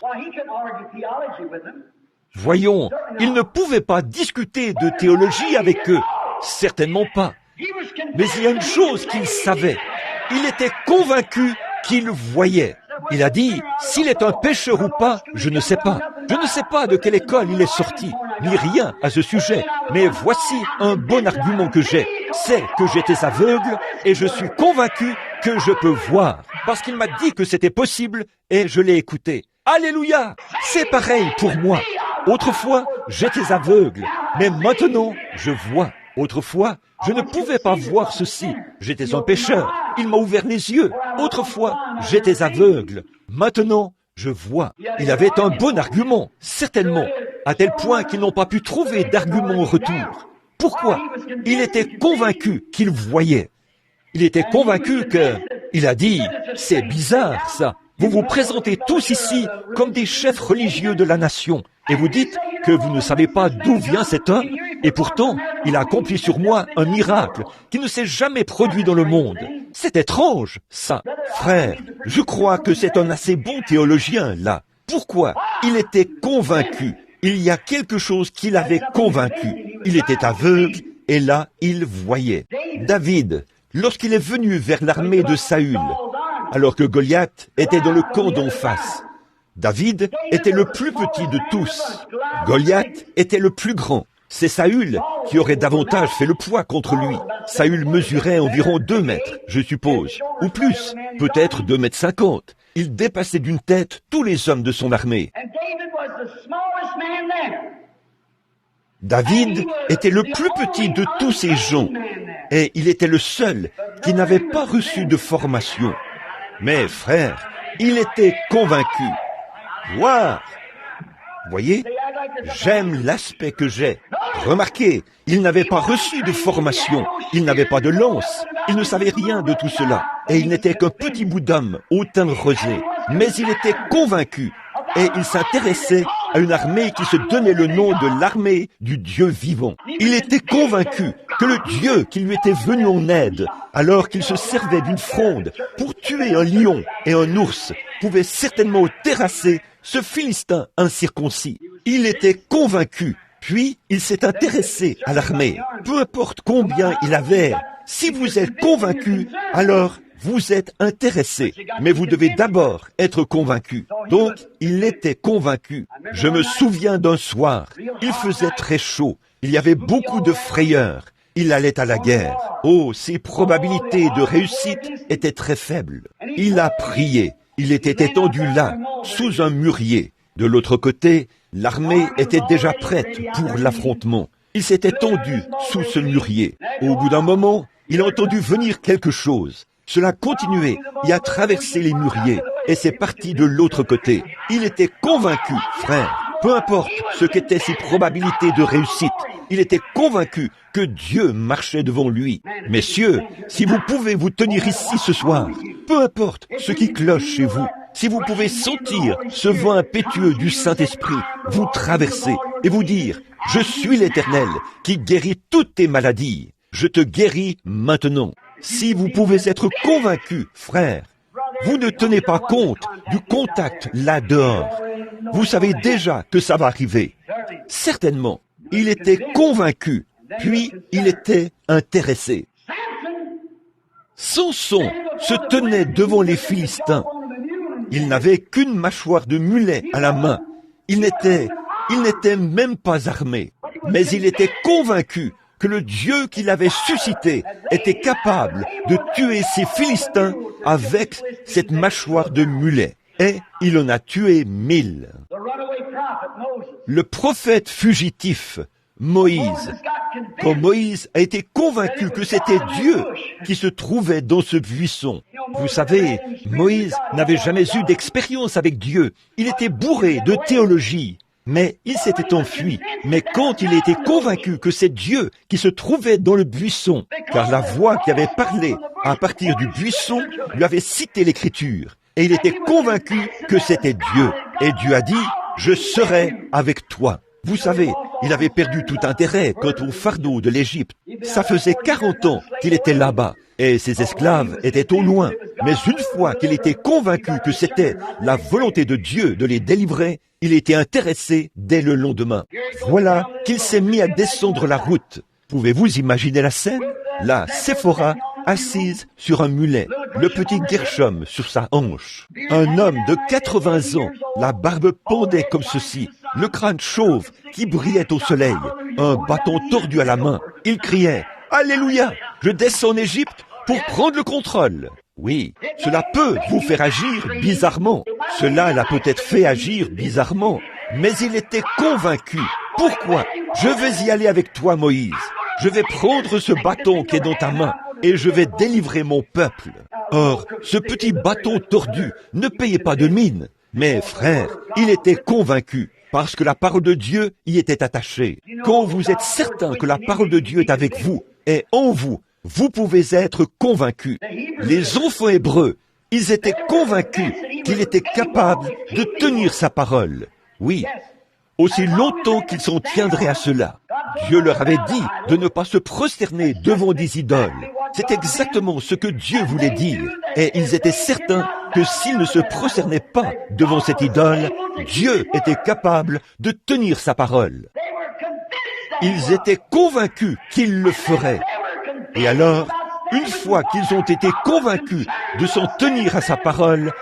Voyons, ils ne pouvaient pas discuter de théologie avec eux. Certainement pas. Mais il y a une chose qu'il savait. Il était convaincu qu'il voyait. Il a dit, s'il est un pécheur ou pas, je ne sais pas. Je ne sais pas de quelle école il est sorti, ni rien à ce sujet. Mais voici un bon argument que j'ai. C'est que j'étais aveugle et je suis convaincu que je peux voir. Parce qu'il m'a dit que c'était possible et je l'ai écouté. Alléluia! C'est pareil pour moi. Autrefois, j'étais aveugle, mais maintenant, je vois. Autrefois, je ne pouvais pas voir ceci. J'étais un pécheur. Il m'a ouvert les yeux. Autrefois, j'étais aveugle. Maintenant, je vois. Il avait un bon argument, certainement, à tel point qu'ils n'ont pas pu trouver d'argument au retour. Pourquoi? Il était convaincu qu'il voyait. Il était convaincu que... Il a dit, c'est bizarre ça. Vous vous présentez tous ici comme des chefs religieux de la nation. Et vous dites que vous ne savez pas d'où vient cet homme. Et pourtant, il a accompli sur moi un miracle qui ne s'est jamais produit dans le monde. C'est étrange, ça. Frère, je crois que c'est un assez bon théologien, là. Pourquoi? Il était convaincu. Il y a quelque chose qui l'avait convaincu. Il était aveugle et là, il voyait. David, lorsqu'il est venu vers l'armée de Saül, alors que Goliath était dans le camp d'en face, David était le plus petit de tous. Goliath était le plus grand. C'est Saül qui aurait davantage fait le poids contre lui. Saül mesurait environ 2 mètres, je suppose, ou plus, peut-être 2,50 m. Il dépassait d'une tête tous les hommes de son armée. David était le plus petit de tous ces gens, et il était le seul qui n'avait pas reçu de formation. Mais frère, il était convaincu. Gloire! Voyez, j'aime l'aspect que j'ai. Remarquez, il n'avait pas reçu de formation, il n'avait pas de lance, il ne savait rien de tout cela, et il n'était qu'un petit bout d'homme au teint rosé. Mais il était convaincu, et il s'intéressait à une armée qui se donnait le nom de l'armée du Dieu vivant. Il était convaincu que le Dieu qui lui était venu en aide, alors qu'il se servait d'une fronde pour tuer un lion et un ours, pouvait certainement terrasser ce Philistin incirconcis. Il était convaincu, puis il s'est intéressé à l'armée. Peu importe combien il avait, si vous êtes convaincu, alors vous êtes intéressé. Mais vous devez d'abord être convaincu. Donc, il était convaincu. Je me souviens d'un soir, il faisait très chaud, il y avait beaucoup de frayeur. Il allait à la guerre. Oh, ses probabilités de réussite étaient très faibles. Il a prié. Il était étendu là, sous un mûrier. De l'autre côté, l'armée était déjà prête pour l'affrontement. Il s'est étendu sous ce mûrier. Au bout d'un moment, il a entendu venir quelque chose. Cela continuait et a traversé les mûriers, et c'est parti de l'autre côté. Il était convaincu, frère. Peu importe ce qu'étaient ses probabilités de réussite, il était convaincu que Dieu marchait devant lui. Messieurs, si vous pouvez vous tenir ici ce soir, peu importe ce qui cloche chez vous, si vous pouvez sentir ce vent impétueux du Saint-Esprit vous traverser et vous dire « Je suis l'Éternel qui guérit toutes tes maladies. Je te guéris maintenant. » Si vous pouvez être convaincu, frère, vous ne tenez pas compte du contact là dehors. Vous savez déjà que ça va arriver. Certainement, il était convaincu, puis il était intéressé. Samson se tenait devant les Philistins. Il n'avait qu'une mâchoire de mulet à la main. Il n'était même pas armé. Mais il était convaincu que le Dieu qui l'avait suscité était capable de tuer ces Philistins avec cette mâchoire de mulet. Et il en a tué 1000. Le prophète fugitif, Moïse, quand Moïse a été convaincu que c'était Dieu qui se trouvait dans ce buisson. Vous savez, Moïse n'avait jamais eu d'expérience avec Dieu. Il était bourré de théologie. Mais il s'était enfui. Mais quand il était convaincu que c'est Dieu qui se trouvait dans le buisson, car la voix qui avait parlé à partir du buisson lui avait cité l'Écriture, et il était convaincu que c'était Dieu. Et Dieu a dit, « Je serai avec toi ». Vous savez, il avait perdu tout intérêt quant au fardeau de l'Égypte. Ça faisait 40 ans qu'il était là-bas, et ses esclaves étaient au loin. Mais une fois qu'il était convaincu que c'était la volonté de Dieu de les délivrer, il était intéressé dès le lendemain. Voilà qu'il s'est mis à descendre la route. Pouvez-vous imaginer la scène? Là, Séphora, assise sur un mulet, le petit Gershom sur sa hanche. Un homme de 80 ans, la barbe pendait comme ceci, le crâne chauve qui brillait au soleil, un bâton tordu à la main. Il criait « Alléluia, je descends en Égypte pour prendre le contrôle ». Oui, cela peut vous faire agir bizarrement. Cela l'a peut-être fait agir bizarrement. Mais il était convaincu. Pourquoi? Je vais y aller avec toi, Moïse. Je vais prendre ce bâton qui est dans ta main et je vais délivrer mon peuple. Or, ce petit bâton tordu ne payait pas de mine. Mais frère, il était convaincu parce que la parole de Dieu y était attachée. Quand vous êtes certain que la parole de Dieu est avec vous et en vous, vous pouvez être convaincus. Les enfants hébreux, ils étaient convaincus qu'il était capable de tenir sa parole. Oui, aussi longtemps qu'ils s'en tiendraient à cela. Dieu leur avait dit de ne pas se prosterner devant des idoles. C'est exactement ce que Dieu voulait dire. Et ils étaient certains que s'ils ne se prosternaient pas devant cette idole, Dieu était capable de tenir sa parole. Ils étaient convaincus qu'il le ferait. Et alors, une fois qu'ils ont été convaincus de s'en tenir à sa parole,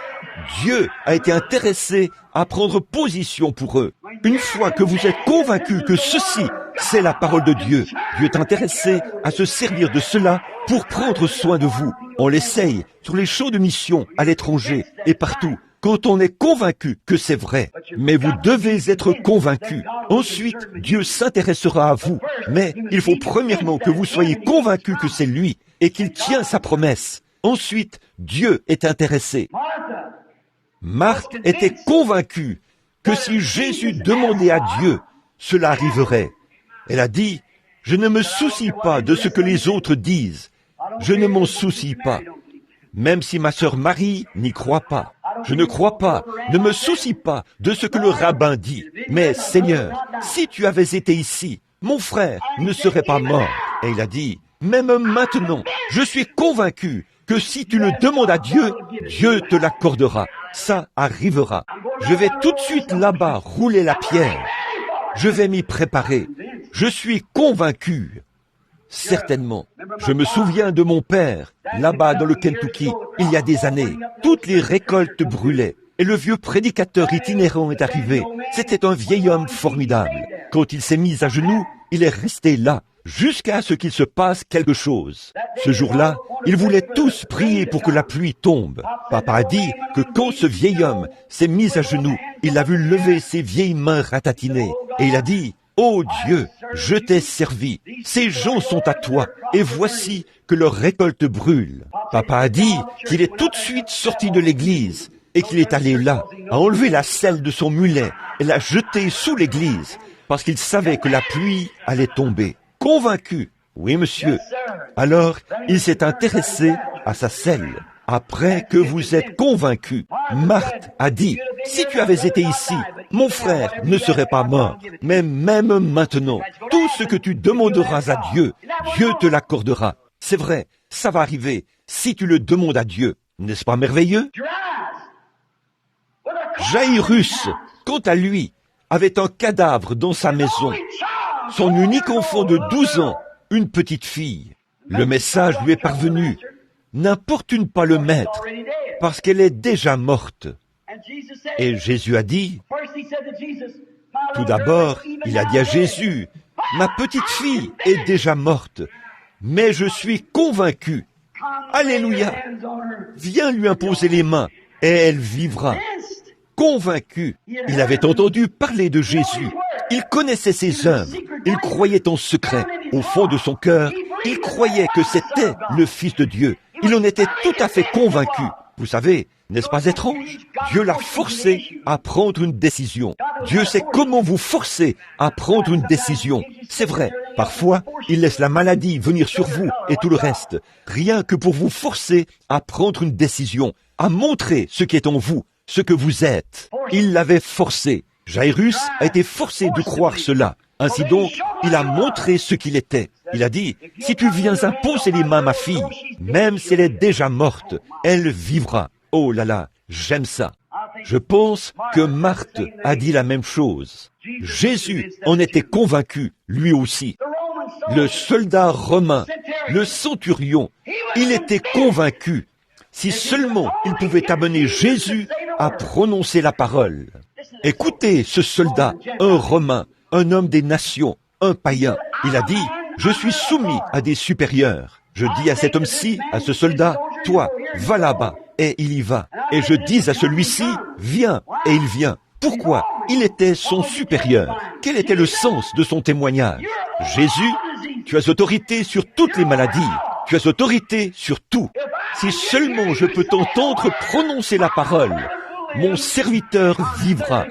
Dieu a été intéressé à prendre position pour eux. Une fois que vous êtes convaincus que ceci, c'est la parole de Dieu, Dieu est intéressé à se servir de cela pour prendre soin de vous. On l'essaye sur les champs de mission, à l'étranger et partout, quand on est convaincu que c'est vrai. Mais vous devez être convaincus. Ensuite, Dieu s'intéressera à vous. Mais il faut premièrement que vous soyez convaincus que c'est lui et qu'il tient sa promesse. Ensuite, Dieu est intéressé. Marthe était convaincue que si Jésus demandait à Dieu, cela arriverait. Elle a dit, « Je ne me soucie pas de ce que les autres disent. Je ne m'en soucie pas. Même si ma sœur Marie n'y croit pas. Je ne crois pas, ne me soucie pas de ce que le rabbin dit. Mais Seigneur, si tu avais été ici, mon frère ne serait pas mort. » Et il a dit, « Même maintenant, je suis convaincu que si tu le demandes à Dieu, Dieu te l'accordera. Ça arrivera. Je vais tout de suite là-bas rouler la pierre. Je vais m'y préparer. Je suis convaincu. » Certainement. Je me souviens de mon père, là-bas dans le Kentucky, il y a des années. Toutes les récoltes brûlaient. Et le vieux prédicateur itinérant est arrivé. C'était un vieil homme formidable. Quand il s'est mis à genoux, il est resté là, jusqu'à ce qu'il se passe quelque chose. Ce jour-là, ils voulaient tous prier pour que la pluie tombe. Papa a dit que quand ce vieil homme s'est mis à genoux, il a vu lever ses vieilles mains ratatinées. Et il a dit, « Oh Dieu, je t'ai servi. Ces gens sont à toi. Et voici que leur récolte brûle. » Papa a dit qu'il est tout de suite sorti de l'église. et qu'il est allé là, a enlevé la selle de son mulet et l'a jetée sous l'église, parce qu'il savait que la pluie allait tomber. Convaincu. Oui, monsieur. Alors, il s'est intéressé à sa selle. Après que vous êtes convaincu, Marthe a dit, « Si tu avais été ici, mon frère ne serait pas mort. Mais même maintenant, tout ce que tu demanderas à Dieu, Dieu te l'accordera. » C'est vrai, ça va arriver si tu le demandes à Dieu. N'est-ce pas merveilleux? Jaïrus, quant à lui, avait un cadavre dans sa maison. Son unique enfant de 12 ans, une petite fille. Le message lui est parvenu. N'importune pas le maître, parce qu'elle est déjà morte. Et Jésus a dit, tout d'abord, il a dit à Jésus, ma petite fille est déjà morte, mais je suis convaincu. Alléluia! Viens lui imposer les mains, et elle vivra. Convaincu, il avait entendu parler de Jésus. Il connaissait ses œuvres. Il croyait en secret. Au fond de son cœur, il croyait que c'était le Fils de Dieu. Il en était tout à fait convaincu. Vous savez, n'est-ce pas étrange? Dieu l'a forcé à prendre une décision. Dieu sait comment vous forcer à prendre une décision. C'est vrai, parfois, il laisse la maladie venir sur vous et tout le reste, rien que pour vous forcer à prendre une décision, à montrer ce qui est en vous, ce que vous êtes. Il l'avait forcé. Jaïrus a été forcé de croire cela. Ainsi donc, il a montré ce qu'il était. Il a dit, « Si tu viens imposer les mains à ma fille, même si elle est déjà morte, elle vivra. » Oh là là, j'aime ça. Je pense que Marthe a dit la même chose. Jésus en était convaincu, lui aussi. Le soldat romain, le centurion, il était convaincu. Si seulement il pouvait amener Jésus à prononcer la parole. Écoutez ce soldat, un Romain, un homme des nations, un païen. Il a dit, je suis soumis à des supérieurs. Je dis à cet homme-ci, à ce soldat, toi, va là-bas, et il y va. Et je dis à celui-ci, viens, et il vient. Pourquoi? Il était son supérieur. Quel était le sens de son témoignage? Jésus, tu as autorité sur toutes les maladies. Tu as autorité sur tout. Si seulement je peux t'entendre prononcer la parole, mon serviteur vivra.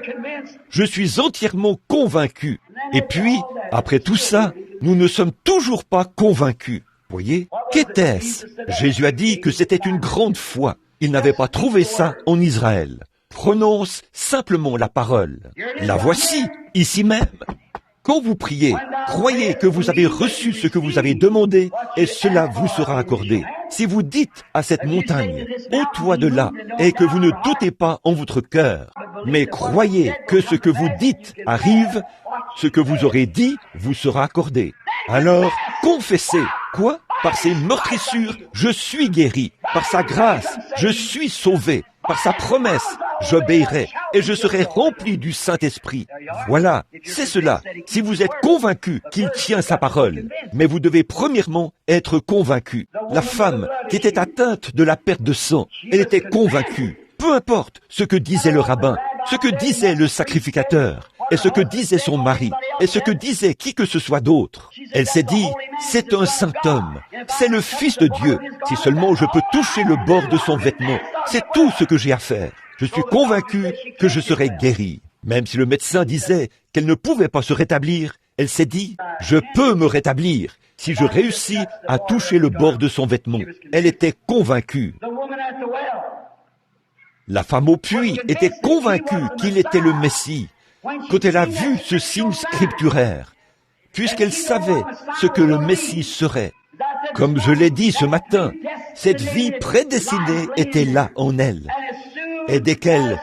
Je suis entièrement convaincu. Et puis, après tout ça, nous ne sommes toujours pas convaincus. Voyez, qu'était-ce? Jésus a dit que c'était une grande foi. Il n'avait pas trouvé ça en Israël. Prononce simplement la parole. La voici, ici même. Quand vous priez, croyez que vous avez reçu ce que vous avez demandé et cela vous sera accordé. Si vous dites à cette montagne, ôte-toi de là, et que vous ne doutez pas en votre cœur, mais croyez que ce que vous dites arrive, ce que vous aurez dit vous sera accordé. Alors, confessez. Quoi? Par ses meurtrissures, je suis guéri. Par sa grâce, je suis sauvé. Par sa promesse, j'obéirai et je serai rempli du Saint-Esprit. Voilà, c'est cela. Si vous êtes convaincu qu'il tient sa parole, mais vous devez premièrement être convaincu. La femme qui était atteinte de la perte de sang, elle était convaincue. Peu importe ce que disait le rabbin, ce que disait le sacrificateur, et ce que disait son mari, et ce que disait qui que ce soit d'autre. Elle s'est dit, c'est un saint homme, c'est le Fils de Dieu. Si seulement je peux toucher le bord de son vêtement, c'est tout ce que j'ai à faire. Je suis convaincu que je serai guéri. Même si le médecin disait qu'elle ne pouvait pas se rétablir, elle s'est dit, je peux me rétablir si je réussis à toucher le bord de son vêtement. Elle était convaincue. La femme au puits était convaincue qu'il était le Messie. Quand elle a vu ce signe scripturaire, puisqu'elle savait ce que le Messie serait. Comme je l'ai dit ce matin, cette vie prédestinée était là en elle. Et dès qu'elle,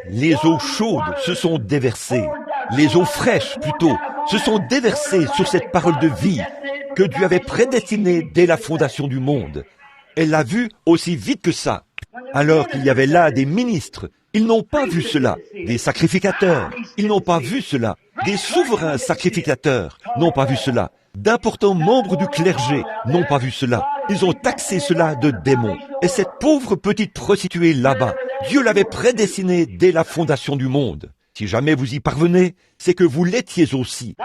les eaux chaudes se sont déversées, les eaux fraîches plutôt, se sont déversées sur cette parole de vie que Dieu avait prédestinée dès la fondation du monde. Elle l'a vue aussi vite que ça. Alors qu'il y avait là des ministres, ils n'ont pas vu cela. Des sacrificateurs, ils n'ont pas vu cela. Des souverains sacrificateurs n'ont pas vu cela. D'importants membres du clergé n'ont pas vu cela. Ils ont taxé cela de démons. Et cette pauvre petite prostituée là-bas, Dieu l'avait prédestinée dès la fondation du monde. Si jamais vous y parvenez, c'est que vous l'étiez aussi.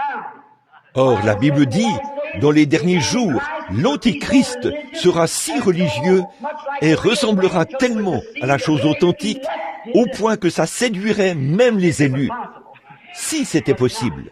Or, la Bible dit Dans les derniers jours, l'Antichrist sera si religieux et ressemblera tellement à la chose authentique au point que ça séduirait même les élus. Si c'était possible.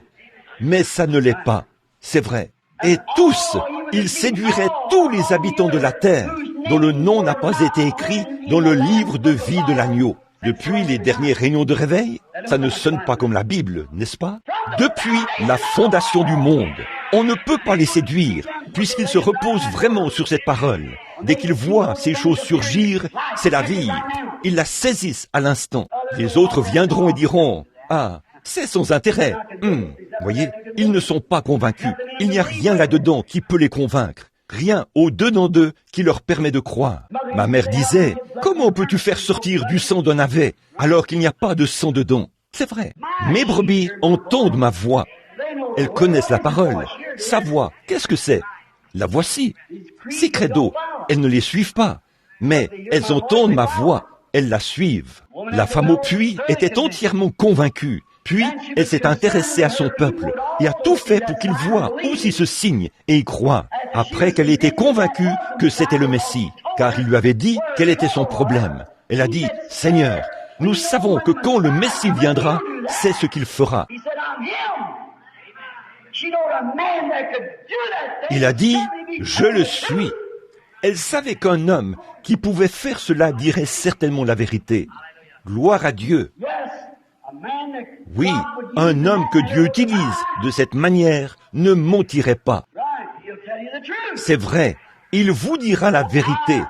Mais ça ne l'est pas, c'est vrai. Et tous, il séduirait tous les habitants de la terre dont le nom n'a pas été écrit dans le livre de vie de l'agneau. Depuis les derniers réunions de réveil, ça ne sonne pas comme la Bible, n'est-ce pas? Depuis la fondation du monde, on ne peut pas les séduire, puisqu'ils se reposent vraiment sur cette parole. Dès qu'ils voient ces choses surgir, c'est la vie. Ils la saisissent à l'instant. Les autres viendront et diront, « Ah, c'est sans intérêt. Voyez, ils ne sont pas convaincus. Il n'y a rien là-dedans qui peut les convaincre. Rien au-dedans d'eux qui leur permet de croire. Ma mère disait, comment peux-tu faire sortir du sang d'un navet alors qu'il n'y a pas de sang dedans? C'est vrai. Mes brebis entendent ma voix. Elles connaissent la parole. Sa voix, qu'est-ce que c'est? La voici. C'est credo. Elles ne les suivent pas. Mais elles entendent ma voix. Elles la suivent. La femme au puits était entièrement convaincue. Puis, elle s'est intéressée à son peuple et a tout fait pour qu'il voie aussi ce signe et y croit, après qu'elle était convaincue que c'était le Messie, car il lui avait dit quel était son problème. Elle a dit, « Seigneur, nous savons que quand le Messie viendra, c'est ce qu'il fera. » Il a dit, « Je le suis. » Elle savait qu'un homme qui pouvait faire cela dirait certainement la vérité. Gloire à Dieu. Oui, un homme que Dieu utilise de cette manière ne mentirait pas. C'est vrai, il vous dira la vérité.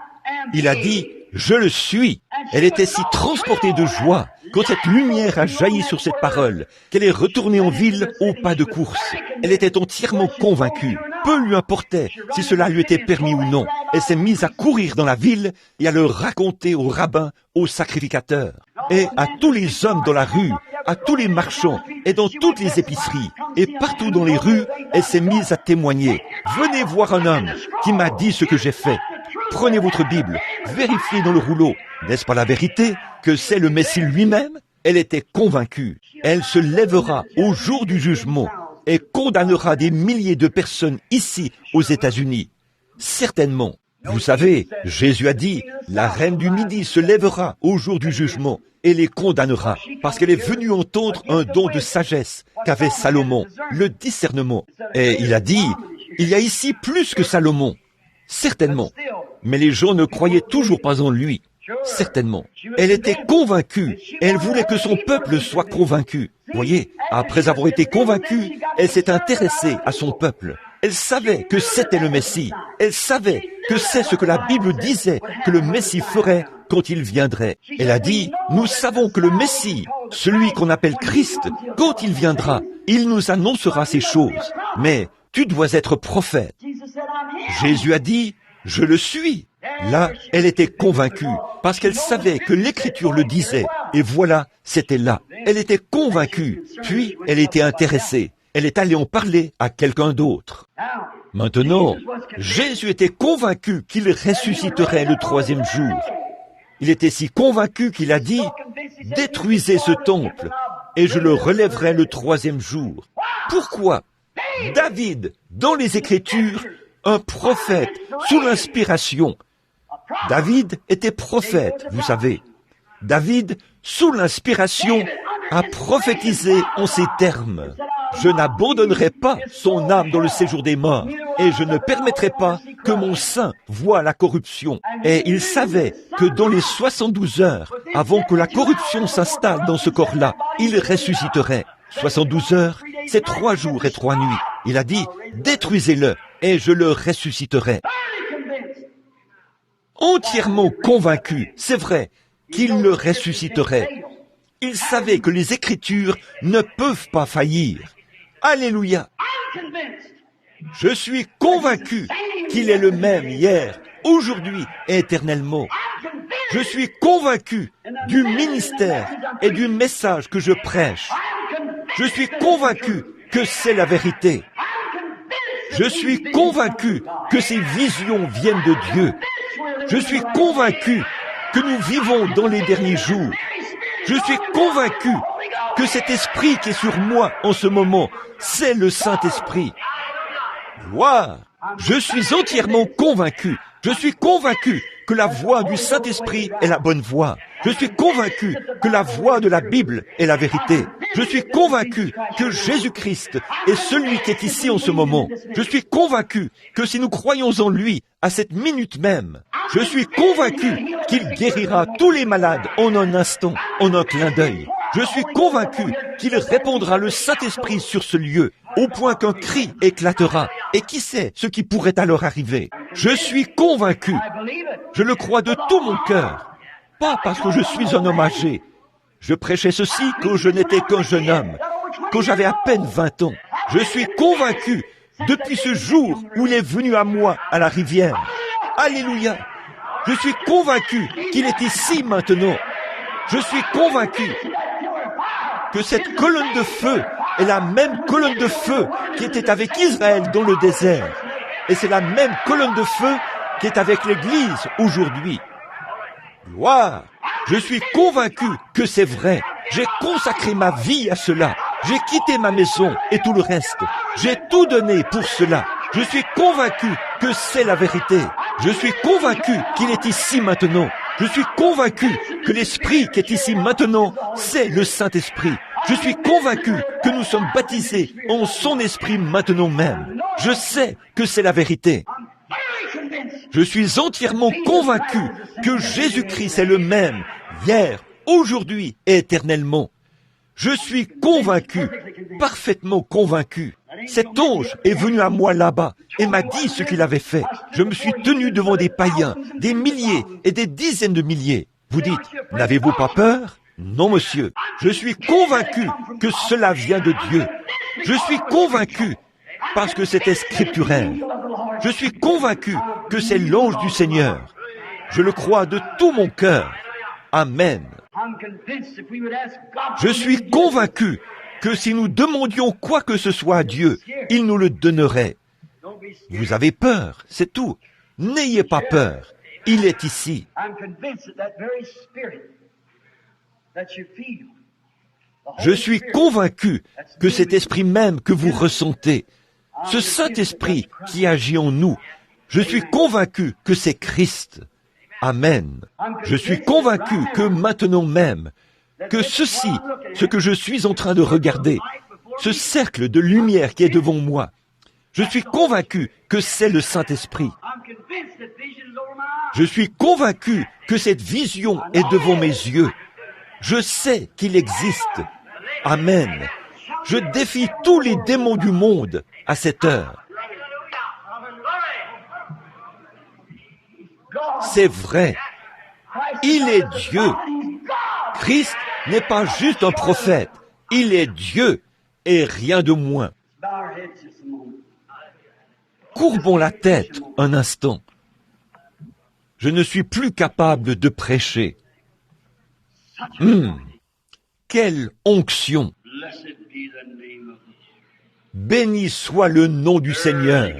Il a dit, je le suis. Elle était si transportée de joie quand cette lumière a jailli sur cette parole, qu'elle est retournée en ville au pas de course. Elle était entièrement convaincue. Peu lui importait si cela lui était permis ou non. Elle s'est mise à courir dans la ville et à le raconter aux rabbins, aux sacrificateurs, et à tous les hommes dans la rue, à tous les marchands et dans toutes les épiceries. Et partout dans les rues, elle s'est mise à témoigner. Venez voir un homme qui m'a dit ce que j'ai fait. Prenez votre Bible, vérifiez dans le rouleau. N'est-ce pas la vérité que c'est le Messie lui-même? Elle était convaincue. Elle se lèvera au jour du jugement et condamnera des milliers de personnes ici aux États-Unis. Certainement. Vous savez, Jésus a dit, la reine du Midi se lèvera au jour du jugement et les condamnera, parce qu'elle est venue entendre un don de sagesse qu'avait Salomon, le discernement. Et il a dit, il y a ici plus que Salomon. Certainement. Mais les gens ne croyaient toujours pas en lui. Certainement. Elle était convaincue. Elle voulait que son peuple soit convaincu. Voyez, après avoir été convaincue, elle s'est intéressée à son peuple. Elle savait que c'était le Messie. Elle savait que c'est ce que la Bible disait que le Messie ferait quand il viendrait. Elle a dit, nous savons que le Messie, celui qu'on appelle Christ, quand il viendra, il nous annoncera ces choses. Mais tu dois être prophète. Jésus a dit, je le suis. Là, elle était convaincue, parce qu'elle savait que l'Écriture le disait. Et voilà, c'était là. Elle était convaincue, puis elle était intéressée. Elle est allée en parler à quelqu'un d'autre. Maintenant, Jésus était convaincu qu'il ressusciterait le troisième jour. Il était si convaincu qu'il a dit, « Détruisez ce temple, et je le relèverai le troisième jour. » Pourquoi? David, dans les Écritures, un prophète, sous l'inspiration. David était prophète, vous savez. David, sous l'inspiration, a prophétisé en ces termes. Je n'abandonnerai pas son âme dans le séjour des morts, et je ne permettrai pas que mon sein voie la corruption. Et il savait que dans les 72 heures, avant que la corruption s'installe dans ce corps-là, il ressusciterait. 72 heures, c'est 3 jours et 3 nuits. Il a dit, détruisez-le, et je le ressusciterai. Entièrement convaincu, c'est vrai, qu'il le ressusciterait. Il savait que les Écritures ne peuvent pas faillir. Alléluia! Je suis convaincu qu'il est le même hier, aujourd'hui et éternellement. Je suis convaincu du ministère et du message que je prêche. Je suis convaincu que c'est la vérité. Je suis convaincu que ces visions viennent de Dieu. Je suis convaincu que nous vivons dans les derniers jours. Je suis convaincu que cet esprit qui est sur moi en ce moment, c'est le Saint-Esprit. Gloire! Je suis entièrement convaincu. Je suis convaincu que la voix du Saint-Esprit est la bonne voix. Je suis convaincu que la voix de la Bible est la vérité. Je suis convaincu que Jésus-Christ est celui qui est ici en ce moment. Je suis convaincu que si nous croyons en lui, à cette minute même, je suis convaincu qu'il guérira tous les malades en un instant, en un clin d'œil. Je suis convaincu qu'il répandra le Saint-Esprit sur ce lieu, au point qu'un cri éclatera. Et qui sait ce qui pourrait alors arriver? Je suis convaincu. Je le crois de tout mon cœur. Pas parce que je suis un homme âgé. Je prêchais ceci quand je n'étais qu'un jeune homme, quand j'avais à peine 20 ans. Je suis convaincu depuis ce jour où il est venu à moi à la rivière. Alléluia! Je suis convaincu qu'il est ici maintenant. Je suis convaincu que cette colonne de feu est la même colonne de feu qui était avec Israël dans le désert. Et c'est la même colonne de feu qui est avec l'Église aujourd'hui. Gloire! Je suis convaincu que c'est vrai. J'ai consacré ma vie à cela. J'ai quitté ma maison et tout le reste. J'ai tout donné pour cela. Je suis convaincu que c'est la vérité. Je suis convaincu qu'il est ici maintenant. Je suis convaincu que l'Esprit qui est ici maintenant, c'est le Saint-Esprit. Je suis convaincu que nous sommes baptisés en son Esprit maintenant même. Je sais que c'est la vérité. Je suis entièrement convaincu que Jésus-Christ est le même, hier, aujourd'hui et éternellement. Je suis convaincu, parfaitement convaincu. Cet ange est venu à moi là-bas et m'a dit ce qu'il avait fait. Je me suis tenu devant des païens, des milliers et des dizaines de milliers. Vous dites, n'avez-vous pas peur? Non, monsieur. Je suis convaincu que cela vient de Dieu. Je suis convaincu parce que c'était scripturaire. Je suis convaincu que c'est l'ange du Seigneur. Je le crois de tout mon cœur. Amen. Je suis convaincu que si nous demandions quoi que ce soit à Dieu, il nous le donnerait. Vous avez peur, c'est tout. N'ayez pas peur. Il est ici. Je suis convaincu que cet esprit même que vous ressentez, ce Saint-Esprit qui agit en nous, je suis convaincu que c'est Christ. Amen. Je suis convaincu que maintenant même, que ceci, ce que je suis en train de regarder, ce cercle de lumière qui est devant moi, je suis convaincu que c'est le Saint-Esprit. Je suis convaincu que cette vision est devant mes yeux. Je sais qu'il existe. Amen. Je défie tous les démons du monde à cette heure. C'est vrai. Il est Dieu. Christ n'est pas juste un prophète. Il est Dieu et rien de moins. Courbons la tête un instant. Je ne suis plus capable de prêcher. Quelle onction! Béni soit le nom du Seigneur.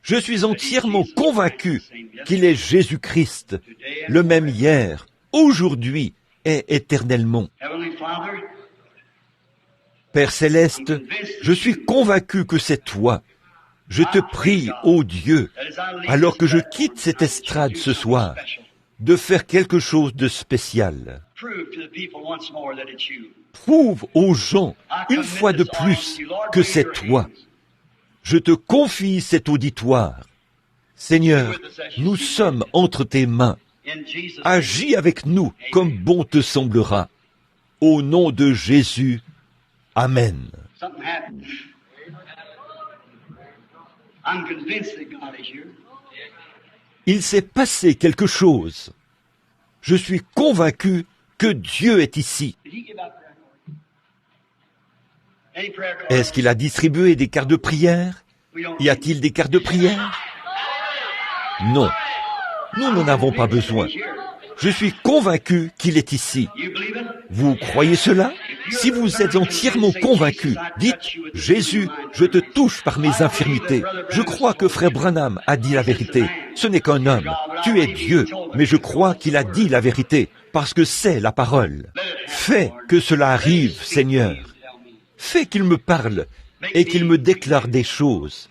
Je suis entièrement convaincu qu'il est Jésus-Christ, le même hier, aujourd'hui et éternellement. Père Céleste, je suis convaincu que c'est toi. Je te prie, ô Dieu, alors que je quitte cette estrade ce soir, de faire quelque chose de spécial. Prouve aux gens, une fois de plus, que c'est toi. Je te confie cet auditoire. Seigneur, nous sommes entre tes mains. Agis avec nous comme bon te semblera. Au nom de Jésus, Amen. Il s'est passé quelque chose. Je suis convaincu que Dieu est ici. Est-ce qu'il a distribué des cartes de prière? Y a-t-il des cartes de prière? Non. Nous n'en avons pas besoin. Je suis convaincu qu'il est ici. Vous croyez cela? Si vous êtes entièrement convaincu, dites, Jésus, je te touche par mes infirmités. Je crois que frère Branham a dit la vérité. Ce n'est qu'un homme. Tu es Dieu. Mais je crois qu'il a dit la vérité, parce que c'est la parole. Fais que cela arrive, Seigneur. Fais qu'il me parle et qu'il me déclare des choses.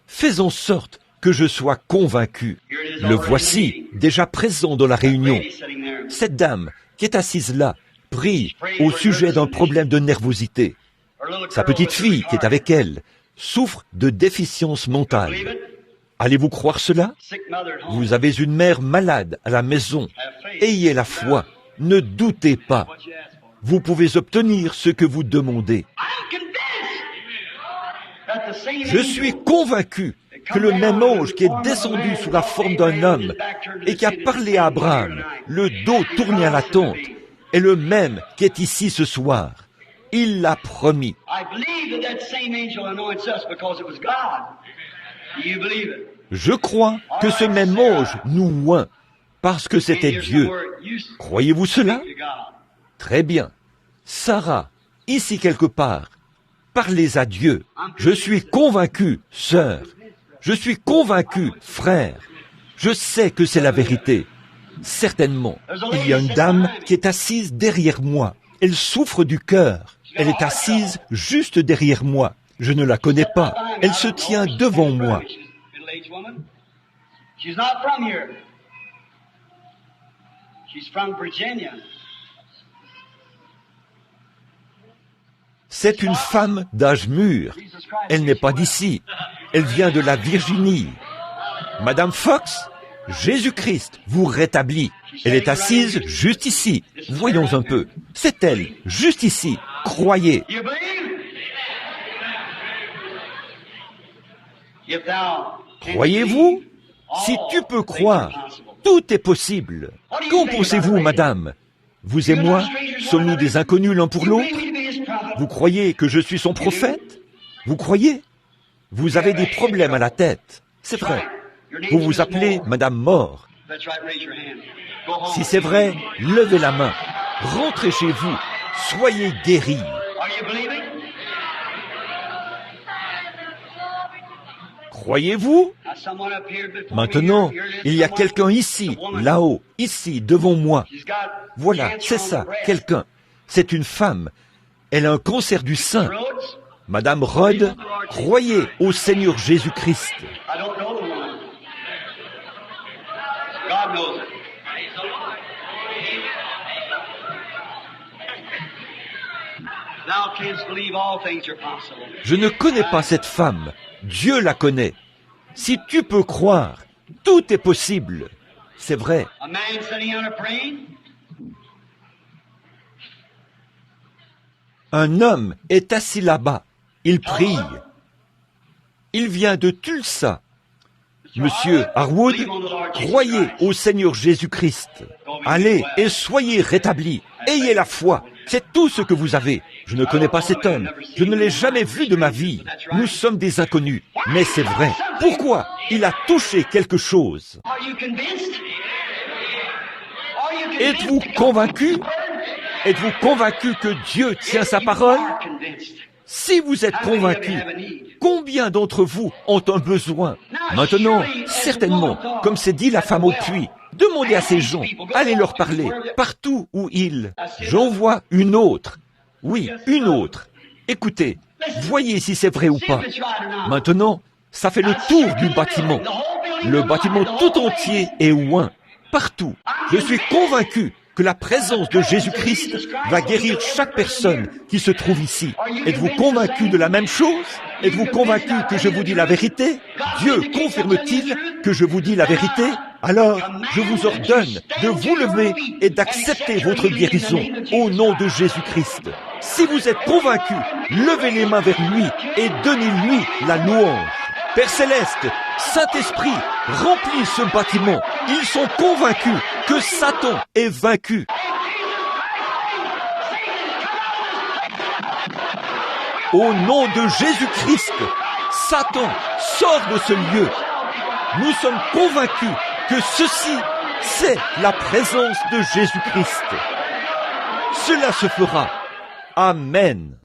fais en sorte que je sois convaincu. Le voici, déjà présent dans la réunion. Cette dame qui est assise là, prie au sujet d'un problème de nervosité. Sa petite fille qui est avec elle souffre de déficience mentale. Allez-vous croire cela? Vous avez une mère malade à la maison. Ayez la foi. Ne doutez pas. Vous pouvez obtenir ce que vous demandez. Je suis convaincu que le même ange qui est descendu sous la forme d'un homme et qui a parlé à Abraham, le dos tourné à la tente, est le même qui est ici ce soir. Il l'a promis. Je crois que ce même ange nous oint parce que c'était Dieu. Croyez-vous cela? Très bien. Sarah, ici quelque part, parlez à Dieu. Je suis convaincu, sœur. Je suis convaincu, frère. Je sais que c'est la vérité. Certainement. Il y a une dame qui est assise derrière moi. Elle souffre du cœur. Elle est assise juste derrière moi. Je ne la connais pas. Elle se tient devant moi. C'est une femme d'âge mûr. Elle n'est pas d'ici. Elle vient de la Virginie. Madame Fox, Jésus-Christ vous rétablit. Elle est assise juste ici. Voyons un peu. C'est elle, juste ici. Croyez. Croyez-vous? Si tu peux croire, tout est possible. Qu'en pensez-vous, madame? Vous et moi, sommes-nous des inconnus l'un pour l'autre? Vous croyez que je suis son prophète? Vous croyez? Vous avez des problèmes à la tête. C'est vrai. Vous vous appelez Madame Moore. Si c'est vrai, levez la main. Rentrez chez vous. Soyez guéris. Croyez-vous? Maintenant, il y a quelqu'un ici, là-haut, ici, devant moi. Voilà, c'est ça, quelqu'un. C'est une femme. Elle a un cancer du sein. Madame Rod, croyez au Seigneur Jésus-Christ. Je ne connais pas cette femme. Dieu la connaît. Si tu peux croire, tout est possible. C'est vrai. Un homme est assis là-bas. Il prie. Il vient de Tulsa. Monsieur Harwood, croyez au Seigneur Jésus-Christ. Allez et soyez rétablis. Ayez la foi. C'est tout ce que vous avez. Je ne connais pas cet homme. Je ne l'ai jamais vu de ma vie. Nous sommes des inconnus. Mais c'est vrai. Pourquoi? Il a touché quelque chose. Êtes-vous convaincu? Êtes-vous convaincu que Dieu tient sa parole? Si vous êtes convaincu, combien d'entre vous ont un besoin? Maintenant, certainement, comme c'est dit la femme au puits, demandez à ces gens, allez leur parler, partout où ils. J'en vois une autre. Oui, une autre. Écoutez, voyez si c'est vrai ou pas. Maintenant, ça fait le tour du bâtiment. Le bâtiment tout entier est oint, partout. Je suis convaincu que la présence de Jésus-Christ va guérir chaque personne qui se trouve ici. Êtes-vous convaincu de la même chose? Êtes-vous convaincu que je vous dis la vérité? Dieu confirme-t-il que je vous dis la vérité? Alors, je vous ordonne de vous lever et d'accepter votre guérison au nom de Jésus-Christ. Si vous êtes convaincu, levez les mains vers lui et donnez-lui la louange. Père Céleste, Saint-Esprit, remplis ce bâtiment. Ils sont convaincus que Satan est vaincu. Au nom de Jésus-Christ, Satan, sort de ce lieu. Nous sommes convaincus que ceci, c'est la présence de Jésus-Christ. Cela se fera. Amen.